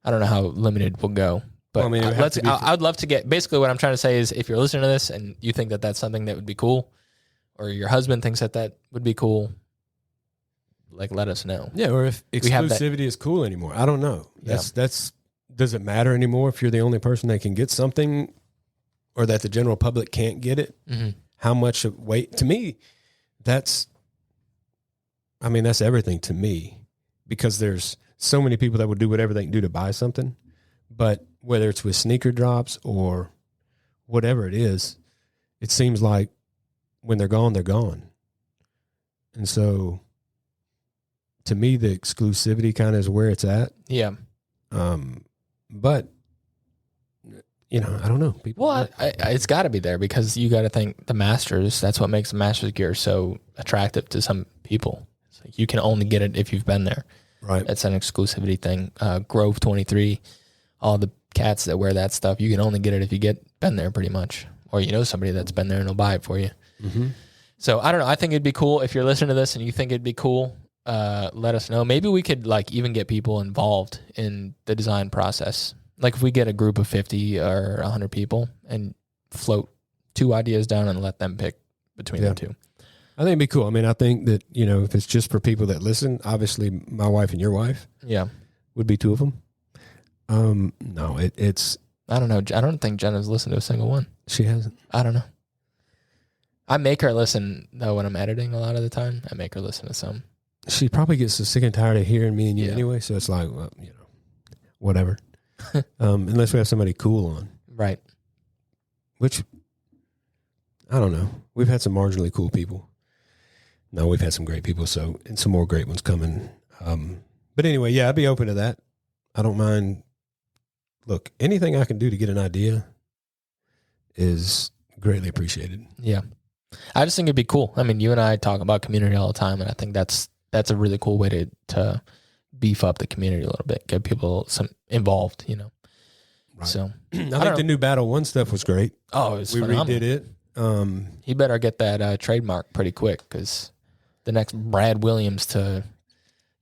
I don't know how limited we'll go, but I'd love to get, basically what I'm trying to say is if you're listening to this and you think that that's something that would be cool, or your husband thinks that would be cool, like let us know. Yeah. Or if exclusivity is cool anymore. I don't know. Does it matter anymore if you're the only person that can get something or that the general public can't get it? Mm-hmm. How much weight? To me, that's everything to me, because there's so many people that would do whatever they can do to buy something. But whether it's with sneaker drops or whatever it is, it seems like when they're gone, they're gone. And so to me, the exclusivity kind of is where it's at. Yeah. But I don't know. Well, it's got to be there, because you got to think the Masters, that's what makes the Masters gear so attractive to some people. It's like you can only get it if you've been there. Right. That's an exclusivity thing. Grove 23, all the cats that wear that stuff, you can only get it if you been there pretty much. Or somebody that's been there and will buy it for you. Mm-hmm. So I don't know. I think it'd be cool if you're listening to this and you think it'd be cool. let us know. Maybe we could like even get people involved in the design process. Like if we get a group of 50 or 100 people and float 2 ideas down and let them pick between the 2. I think it'd be cool. I mean, I think that, if it's just for people that listen, obviously my wife and your wife would be 2 of them. No, it's... I don't know. I don't think Jenna's listened to a single one. She hasn't. I don't know. I make her listen, though, when I'm editing a lot of the time. I make her listen to some. She probably gets so sick and tired of hearing me and you anyway, so it's like, well, whatever. Unless we have somebody cool on. Right. Which, I don't know. We've had some marginally cool people. No, we've had some great people, and some more great ones coming. But anyway, yeah, I'd be open to that. I don't mind. Look, anything I can do to get an idea is greatly appreciated. Yeah. I just think it'd be cool. I mean, you and I talk about community all the time, and I think that's a really cool way to beef up the community a little bit, get people involved, Right. So I think the new Battlewon stuff was great. Oh, it was we phenomenal. Redid it. You better get that trademark pretty quick, because the next Brad Williams to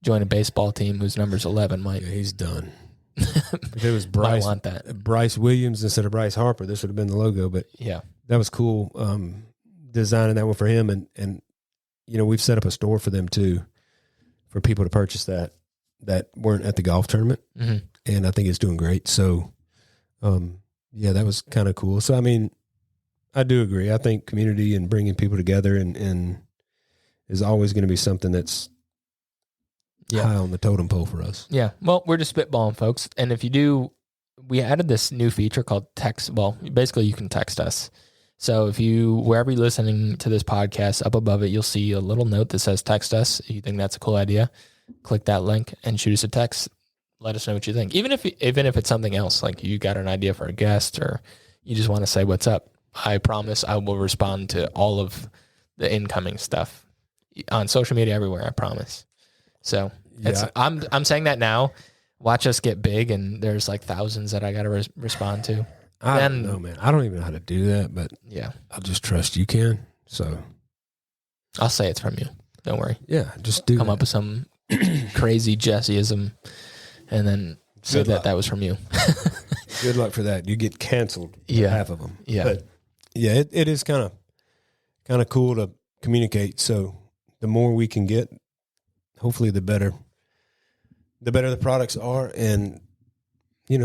join a baseball team whose number's 11 might. Yeah, he's done. If it was Bryce Williams instead of Bryce Harper, this would have been the logo. But yeah, that was cool. Designing that one for him, and we've set up a store for them too, for people to purchase that weren't at the golf tournament, and I think it's doing great. So, yeah, that was kind of cool. So, I mean, I do agree. I think community and bringing people together and is always going to be something that's high on the totem pole for us. Yeah. Well, we're just spitballing, folks. And if you do, we added this new feature called text. Well, basically you can text us. So if wherever you're listening to this podcast, up above it, you'll see a little note that says text us. If you think that's a cool idea, click that link and shoot us a text. Let us know what you think. Even if it's something else, like you got an idea for a guest or you just want to say what's up, I promise I will respond to all of the incoming stuff on social media everywhere. I promise. So I'm saying that now. Watch us get big, and there's like thousands that I got to respond to. I don't know, man. I don't even know how to do that, but yeah, I'll just trust you can. So I'll say it's from you. Don't worry. Yeah, just come up with some crazy Jesseism, and then say that was from you. Good luck for that. You get canceled. Yeah, half of them. Yeah, but yeah, it is kind of cool to communicate. So the more we can get, hopefully, the better the products are, and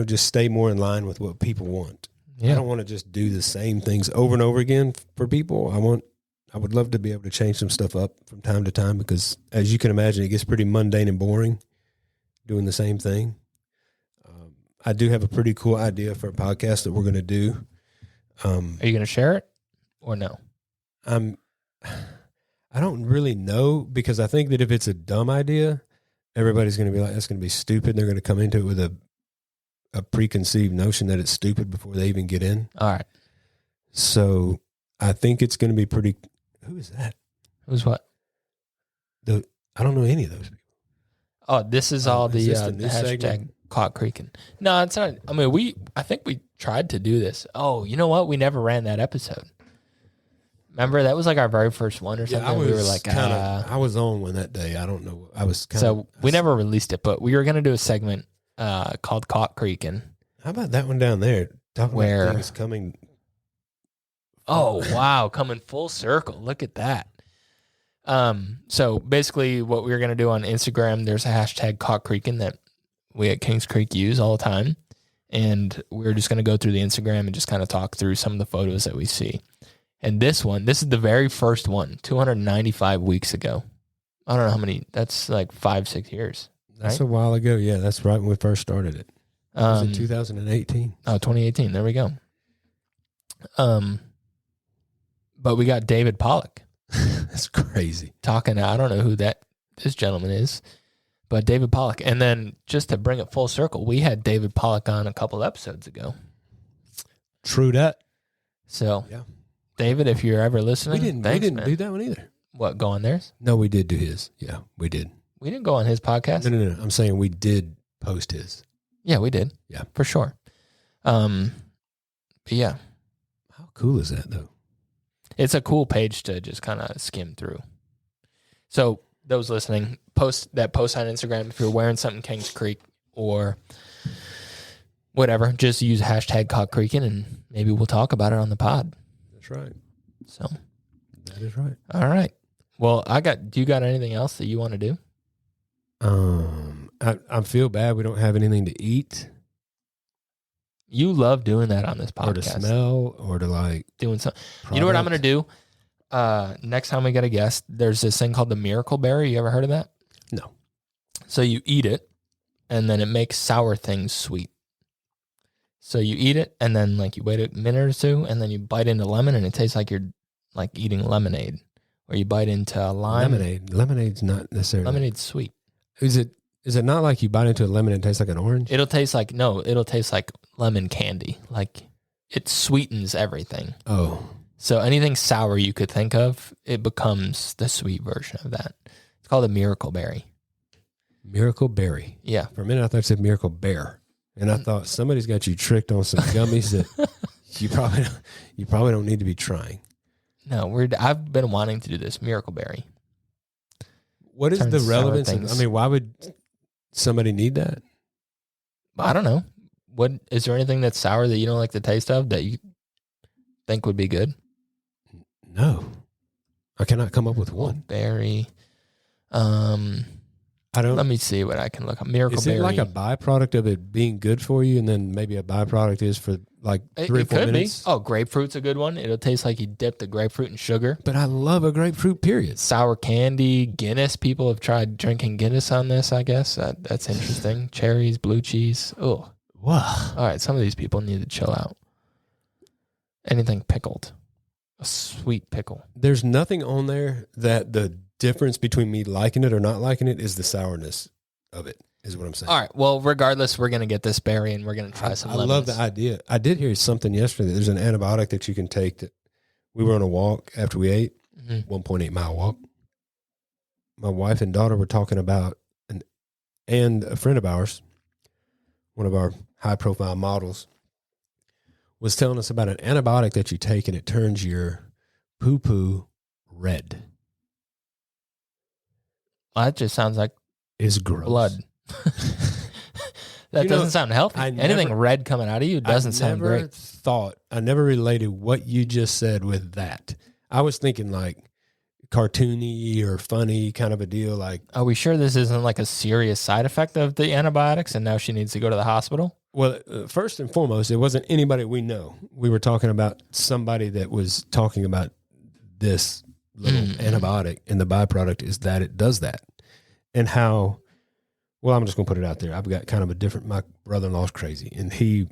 just stay more in line with what people want. Yeah. I don't want to just do the same things over and over again for people. I would love to be able to change some stuff up from time to time, because as you can imagine, it gets pretty mundane and boring doing the same thing. I do have a pretty cool idea for a podcast that we're going to do. Are you going to share it or no? I don't really know, because I think that if it's a dumb idea, everybody's going to be like, that's going to be stupid. They're going to come into it with a preconceived notion that it's stupid before they even get in. All right. So I think it's going to be pretty. Who is that? Who's what? I don't know any of those people. Oh, this is all the hashtag segment? Caught creaking. No, it's not. I mean, I think we tried to do this. Oh, you know what? We never ran that episode. Remember, that was like our very first one or something. We were like, I was on one that day. I don't know. I was we never released it, but we were going to do a segment called Caught Creaking. How about that one down there? Talking about things coming. Oh, wow. Coming full circle. Look at that. So basically what we were going to do on Instagram, there's a hashtag Caught Creaking that we at Kings Creek use all the time. And we're just going to go through the Instagram and just kind of talk through some of the photos that we see. And this is the very first one, 295 weeks ago. I don't know how many, that's like 5-6 years. That's right? A while ago. Yeah, that's right when we first started it. Was it 2018? Oh, 2018. There we go. But we got David Pollock. That's crazy. Talking, I don't know who this gentleman is, but David Pollock. And then just to bring it full circle, we had David Pollock on a couple episodes ago. True that. So, yeah. David, if you're ever listening, we didn't do that one either. What, go on theirs? No, we did do his. Yeah, we did. We didn't go on his podcast? No. I'm saying we did post his. Yeah, we did. Yeah. For sure. But yeah. How cool is that, though? It's a cool page to just kind of skim through. So those listening, post on Instagram if you're wearing something Kings Creek or whatever. Just use hashtag Caught Creeking, and maybe we'll talk about it on the pod. That's right. So that is right. All right. Well, do you got anything else that you want to do? I feel bad we don't have anything to eat. You love doing that on this podcast. Or to smell, or to like doing something. You know what I'm going to do? Next time we get a guest, there's this thing called the miracle berry. You ever heard of that? No. So you eat it, and then it makes sour things sweet. So you eat it, and then like you wait a minute or two, and then you bite into lemon, and it tastes like you're like eating lemonade. Or you bite into lime. Lemonade's not necessarily. Lemonade's sweet. Is it not like you bite into a lemon and it tastes like an orange? It'll taste like lemon candy. Like it sweetens everything. Oh. So anything sour you could think of, it becomes the sweet version of that. It's called a miracle berry. Miracle berry. Yeah. For a minute I thought it said miracle bear. And I thought somebody's got you tricked on some gummies that you probably don't need to be trying. No, I've been wanting to do this miracle berry. What is the relevance of, why would somebody need that? I don't know. What is there anything that's sour that you don't like the taste of that you think would be good? No. I cannot come up with one. Berry. I don't. Let me see what I can look up. Miracle berry. Is it like a byproduct of it being good for you, and then maybe a byproduct is for like 3 or 4 minutes? Oh, grapefruit's a good one. It'll taste like you dipped the grapefruit in sugar. But I love a grapefruit, period. Sour candy, Guinness. People have tried drinking Guinness on this, I guess. That's interesting. Cherries, blue cheese. Oh. Wow. All right, some of these people need to chill out. Anything pickled. A sweet pickle. There's nothing on there that the difference between me liking it or not liking it is the sourness of it, is what I'm saying. All right. Well, regardless, we're going to get this berry and we're going to try some lemons. I love the idea. I did hear something yesterday. There's an antibiotic that you can take that we were on a walk after we ate, 1.8 mile walk. My wife and daughter were talking about, and a friend of ours, one of our high profile models, was telling us about an antibiotic that you take and it turns your poo-poo red. Well, that just sounds like it's gross. Blood. That doesn't sound healthy. Anything red coming out of you doesn't sound great. I never related what you just said with that. I was thinking like cartoony or funny kind of a deal. Like, are we sure this isn't like a serious side effect of the antibiotics and now she needs to go to the hospital? Well, first and foremost, it wasn't anybody we know. We were talking about somebody that was talking about this little antibiotic, and the byproduct is that it does that. And how, well, I'm just going to put it out there. I've got kind of a different, my brother-in-law's crazy, and he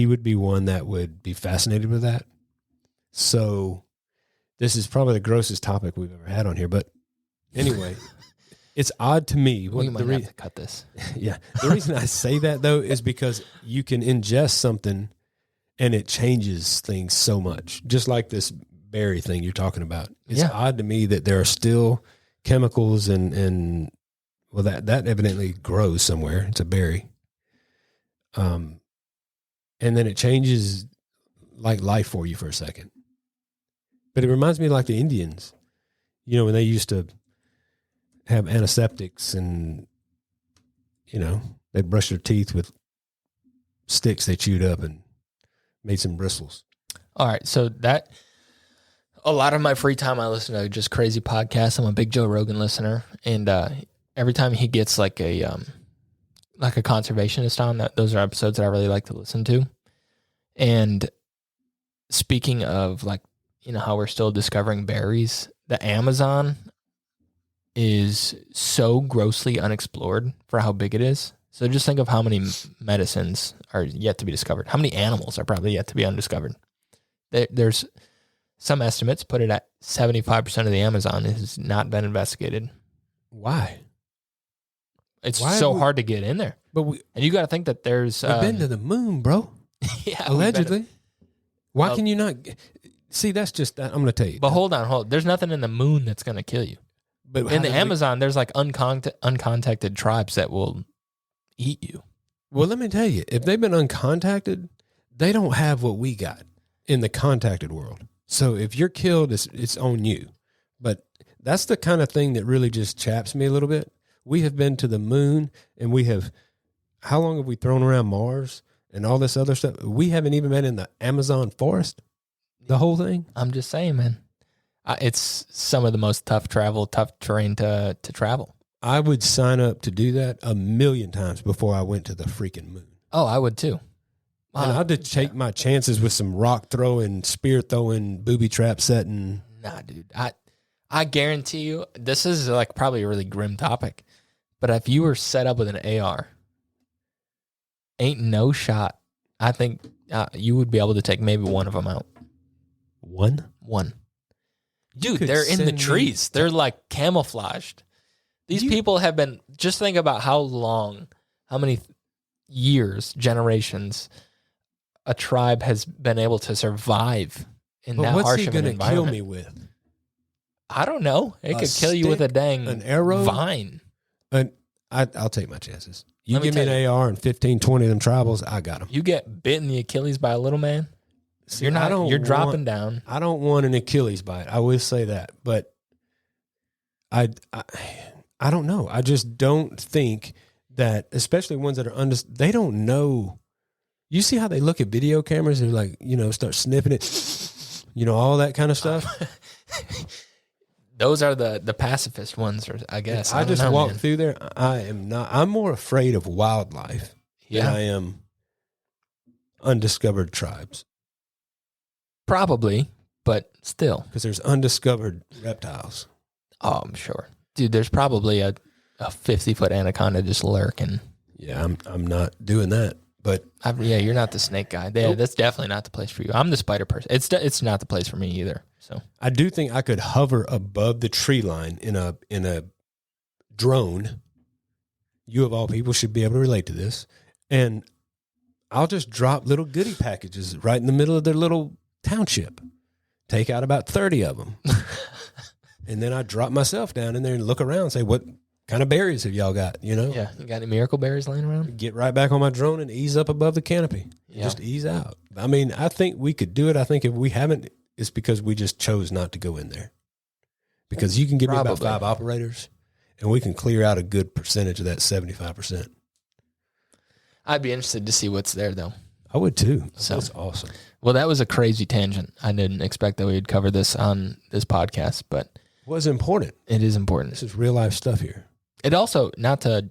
would be one that would be fascinated with that. So this is probably the grossest topic we've ever had on here. But anyway, it's odd to me. We might have to cut this. Yeah. The reason I say that, though, is because you can ingest something and it changes things so much. Just like this berry thing you're talking about. It's odd to me that there are still chemicals and well, that evidently grows somewhere. It's a berry. And then it changes like life for you for a second. But it reminds me of like the Indians, when they used to have antiseptics and, they'd brush their teeth with sticks they chewed up and made some bristles. All right. So a lot of my free time I listen to just crazy podcasts. I'm a big Joe Rogan listener. And every time he gets like a conservationist on, those are episodes that I really like to listen to. And speaking of like, how we're still discovering berries, the Amazon is so grossly unexplored for how big it is. So just think of how many medicines are yet to be discovered. How many animals are probably yet to be undiscovered. There's some estimates put it at 75% of the Amazon has not been investigated. Why? It's so hard to get in there. And you got to think that there's... We've been to the moon, bro. Yeah. Allegedly. Why can you not... See, that's just... I'm going to tell you. But hold on. There's nothing in the moon that's going to kill you. But in the Amazon, there's like uncontacted tribes that will eat you. Well, let me tell you, if they've been uncontacted, they don't have what we got in the contacted world. So if you're killed, it's on you. But That's the kind of thing that really just chaps me a little bit. We have been to the moon, and we have, how long have we thrown around Mars and all this other stuff? We haven't even been in the Amazon forest, the whole thing. I'm just saying, man. It's some of the most tough terrain to travel. I would sign up to do that 1,000,000 times before I went to the freaking moon. Oh, I would too. And I'd just take my chances with some rock throwing, spear throwing, booby trap setting. Nah, dude. I guarantee you, this is like probably a really grim topic, but if you were set up with an AR, ain't no shot. I think you would be able to take maybe one of them out. One? Dude, they're in the trees. They're like camouflaged. These people have been, just think about how long, how many years, generations, a tribe has been able to survive in that harsh of an environment. What's he going to kill me with? I don't know. It could kill you with an arrow, vine. I'll take my chances. You give me an AR and 15, 20 of them tribals, I got them. You get bit in the Achilles by a little man, See, you're dropping down. I don't want an Achilles bite. I will say that, but I don't know. I just don't think that, especially ones that are they don't know. You see how they look at video cameras? They're like, start sniffing it, all that kind of stuff. Those are the pacifist ones, I guess. I just walk through there. I'm more afraid of wildlife than I am undiscovered tribes. Probably, but still. Because there's undiscovered reptiles. Oh, I'm sure. Dude, there's probably a 50-foot anaconda just lurking. Yeah, I'm not doing that. But you're not the snake guy. That's definitely not the place for you. I'm the spider person. It's not the place for me either. So I do think I could hover above the tree line in a drone. You of all people should be able to relate to this. And I'll just drop little goodie packages right in the middle of their little township. Take out about 30 of them. And then I drop myself down in there and look around and say, what kind of berries have y'all got? Yeah. You got any miracle berries laying around? Get right back on my drone and ease up above the canopy. Yeah. Just ease out. I mean, I think we could do it. I think if we haven't, it's because we just chose not to go in there. Because you can give me about 5 operators and we can clear out a good percentage of that 75%. I'd be interested to see what's there, though. I would too. So that's awesome. Well, that was a crazy tangent. I didn't expect that we'd cover this on this podcast, but it was important. It is important. This is real life stuff here. It also, not to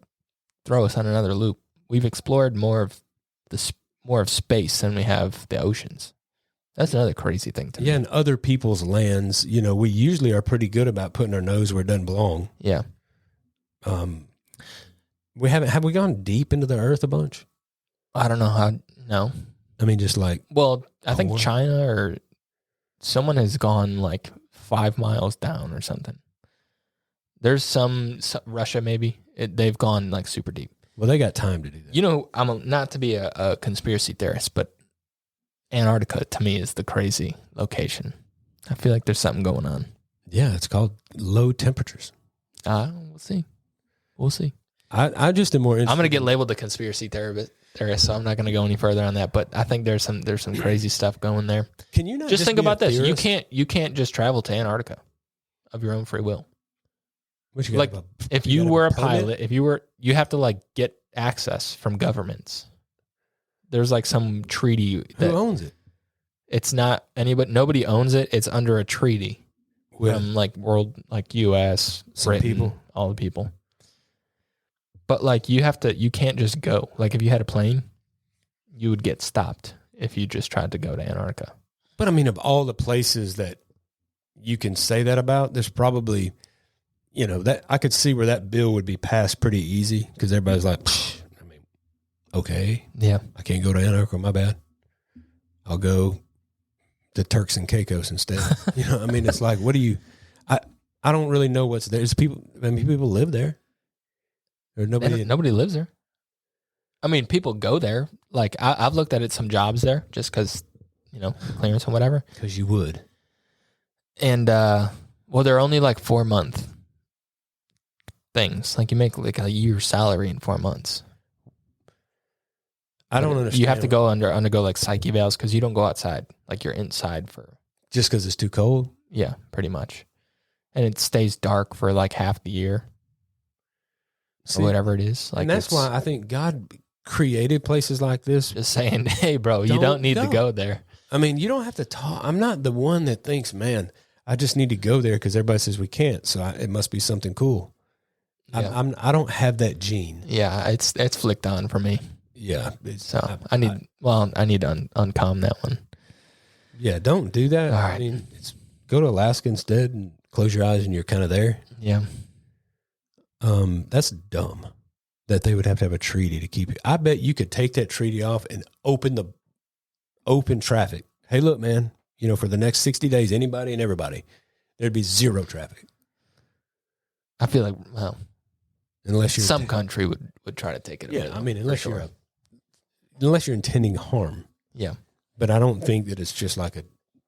throw us on another loop, we've explored more of space than we have the oceans. That's another crazy thing to me. Yeah, and other people's lands, we usually are pretty good about putting our nose where it doesn't belong. Yeah. Have we gone deep into the earth a bunch? I don't know how. No. I mean, just like. Well, I think China or someone has gone like 5 miles down or something. There's some Russia, maybe. They've gone like super deep. Well, they got time to do that. I'm not to be a conspiracy theorist, but Antarctica to me is the crazy location. I feel like there's something going on. Yeah, it's called low temperatures. We'll see. We'll see. I just am more interested. I'm going to get labeled a conspiracy theorist, so I'm not going to go any further on that. But I think there's some crazy stuff going there. Can you not just think about this? Theorist? You can't just travel to Antarctica of your own free will. Like if you were a pilot, you have to like get access from governments. There's like some treaty. Who owns it? It's not anybody. Nobody owns it. It's under a treaty from like U.S., Britain, people, all the people. But like you can't just go. Like if you had a plane, you would get stopped if you just tried to go to Antarctica. But I mean, of all the places that you can say that about, there's probably, that I could see where that bill would be passed pretty easy because everybody's like, okay, yeah, I can't go to Antarctica, my bad. I'll go to Turks and Caicos instead. It's like, what do you? I don't really know what's there. People live there. Nobody lives there. I mean, people go there. Like I've looked at some jobs there just because, clearance and whatever. Because you would. And they're only like 4-month things. Like you make like a year's salary in 4 months. I don't understand. You have to undergo like psych evals because you don't go outside. Like you're inside for. Just because it's too cold? Yeah, pretty much. and it stays dark for like half the year. See, or whatever it is. Like, and that's why I think God created places like this. Just saying, hey, bro, you don't need to go there. I mean, you don't have to talk. I'm not the one that thinks, man, I just need to go there because everybody says we can't. So it must be something cool. Yeah. I don't have that gene. Yeah, it's flicked on for me. Yeah. So I need to uncalm that one. Yeah, don't do that. All right. I mean, go to Alaska instead and close your eyes and you're kind of there. Yeah. That's dumb that they would have to have a treaty to keep it. I bet you could take that treaty off and open traffic. Hey, look, man, for the next 60 days, anybody and everybody, there'd be zero traffic. I feel like, well, unless you're some country would try to take it away. Yeah, I mean, unless you're intending harm. Yeah. But I don't think that it's just like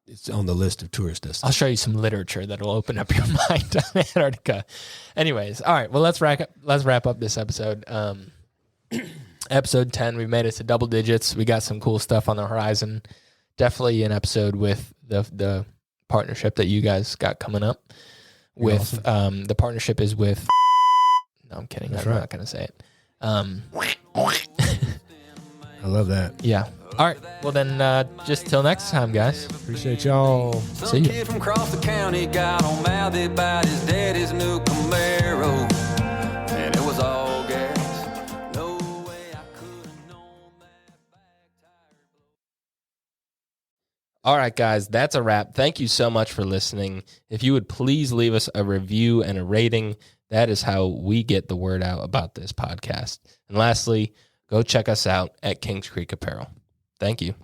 it's on the list of tourist destinations. I'll show you some literature that'll open up your mind on Antarctica. Anyways, all right. Well, let's wrap up this episode. Episode 10, we made it to double digits. We got some cool stuff on the horizon. Definitely an episode with the partnership that you guys got coming up. With awesome. The partnership is with. No, I'm kidding. I'm not going to say it. I love that. Yeah. All right. Well, then, just till next time, guys. Appreciate y'all. See you. Kid from across the county got on mouthy about his daddy's new Camaro, and it was all gas. No way I could have known that back tire blow. All right, guys, that's a wrap. Thank you so much for listening. If you would please leave us a review and a rating, that is how we get the word out about this podcast. And lastly, go check us out at Kings Creek Apparel. Thank you.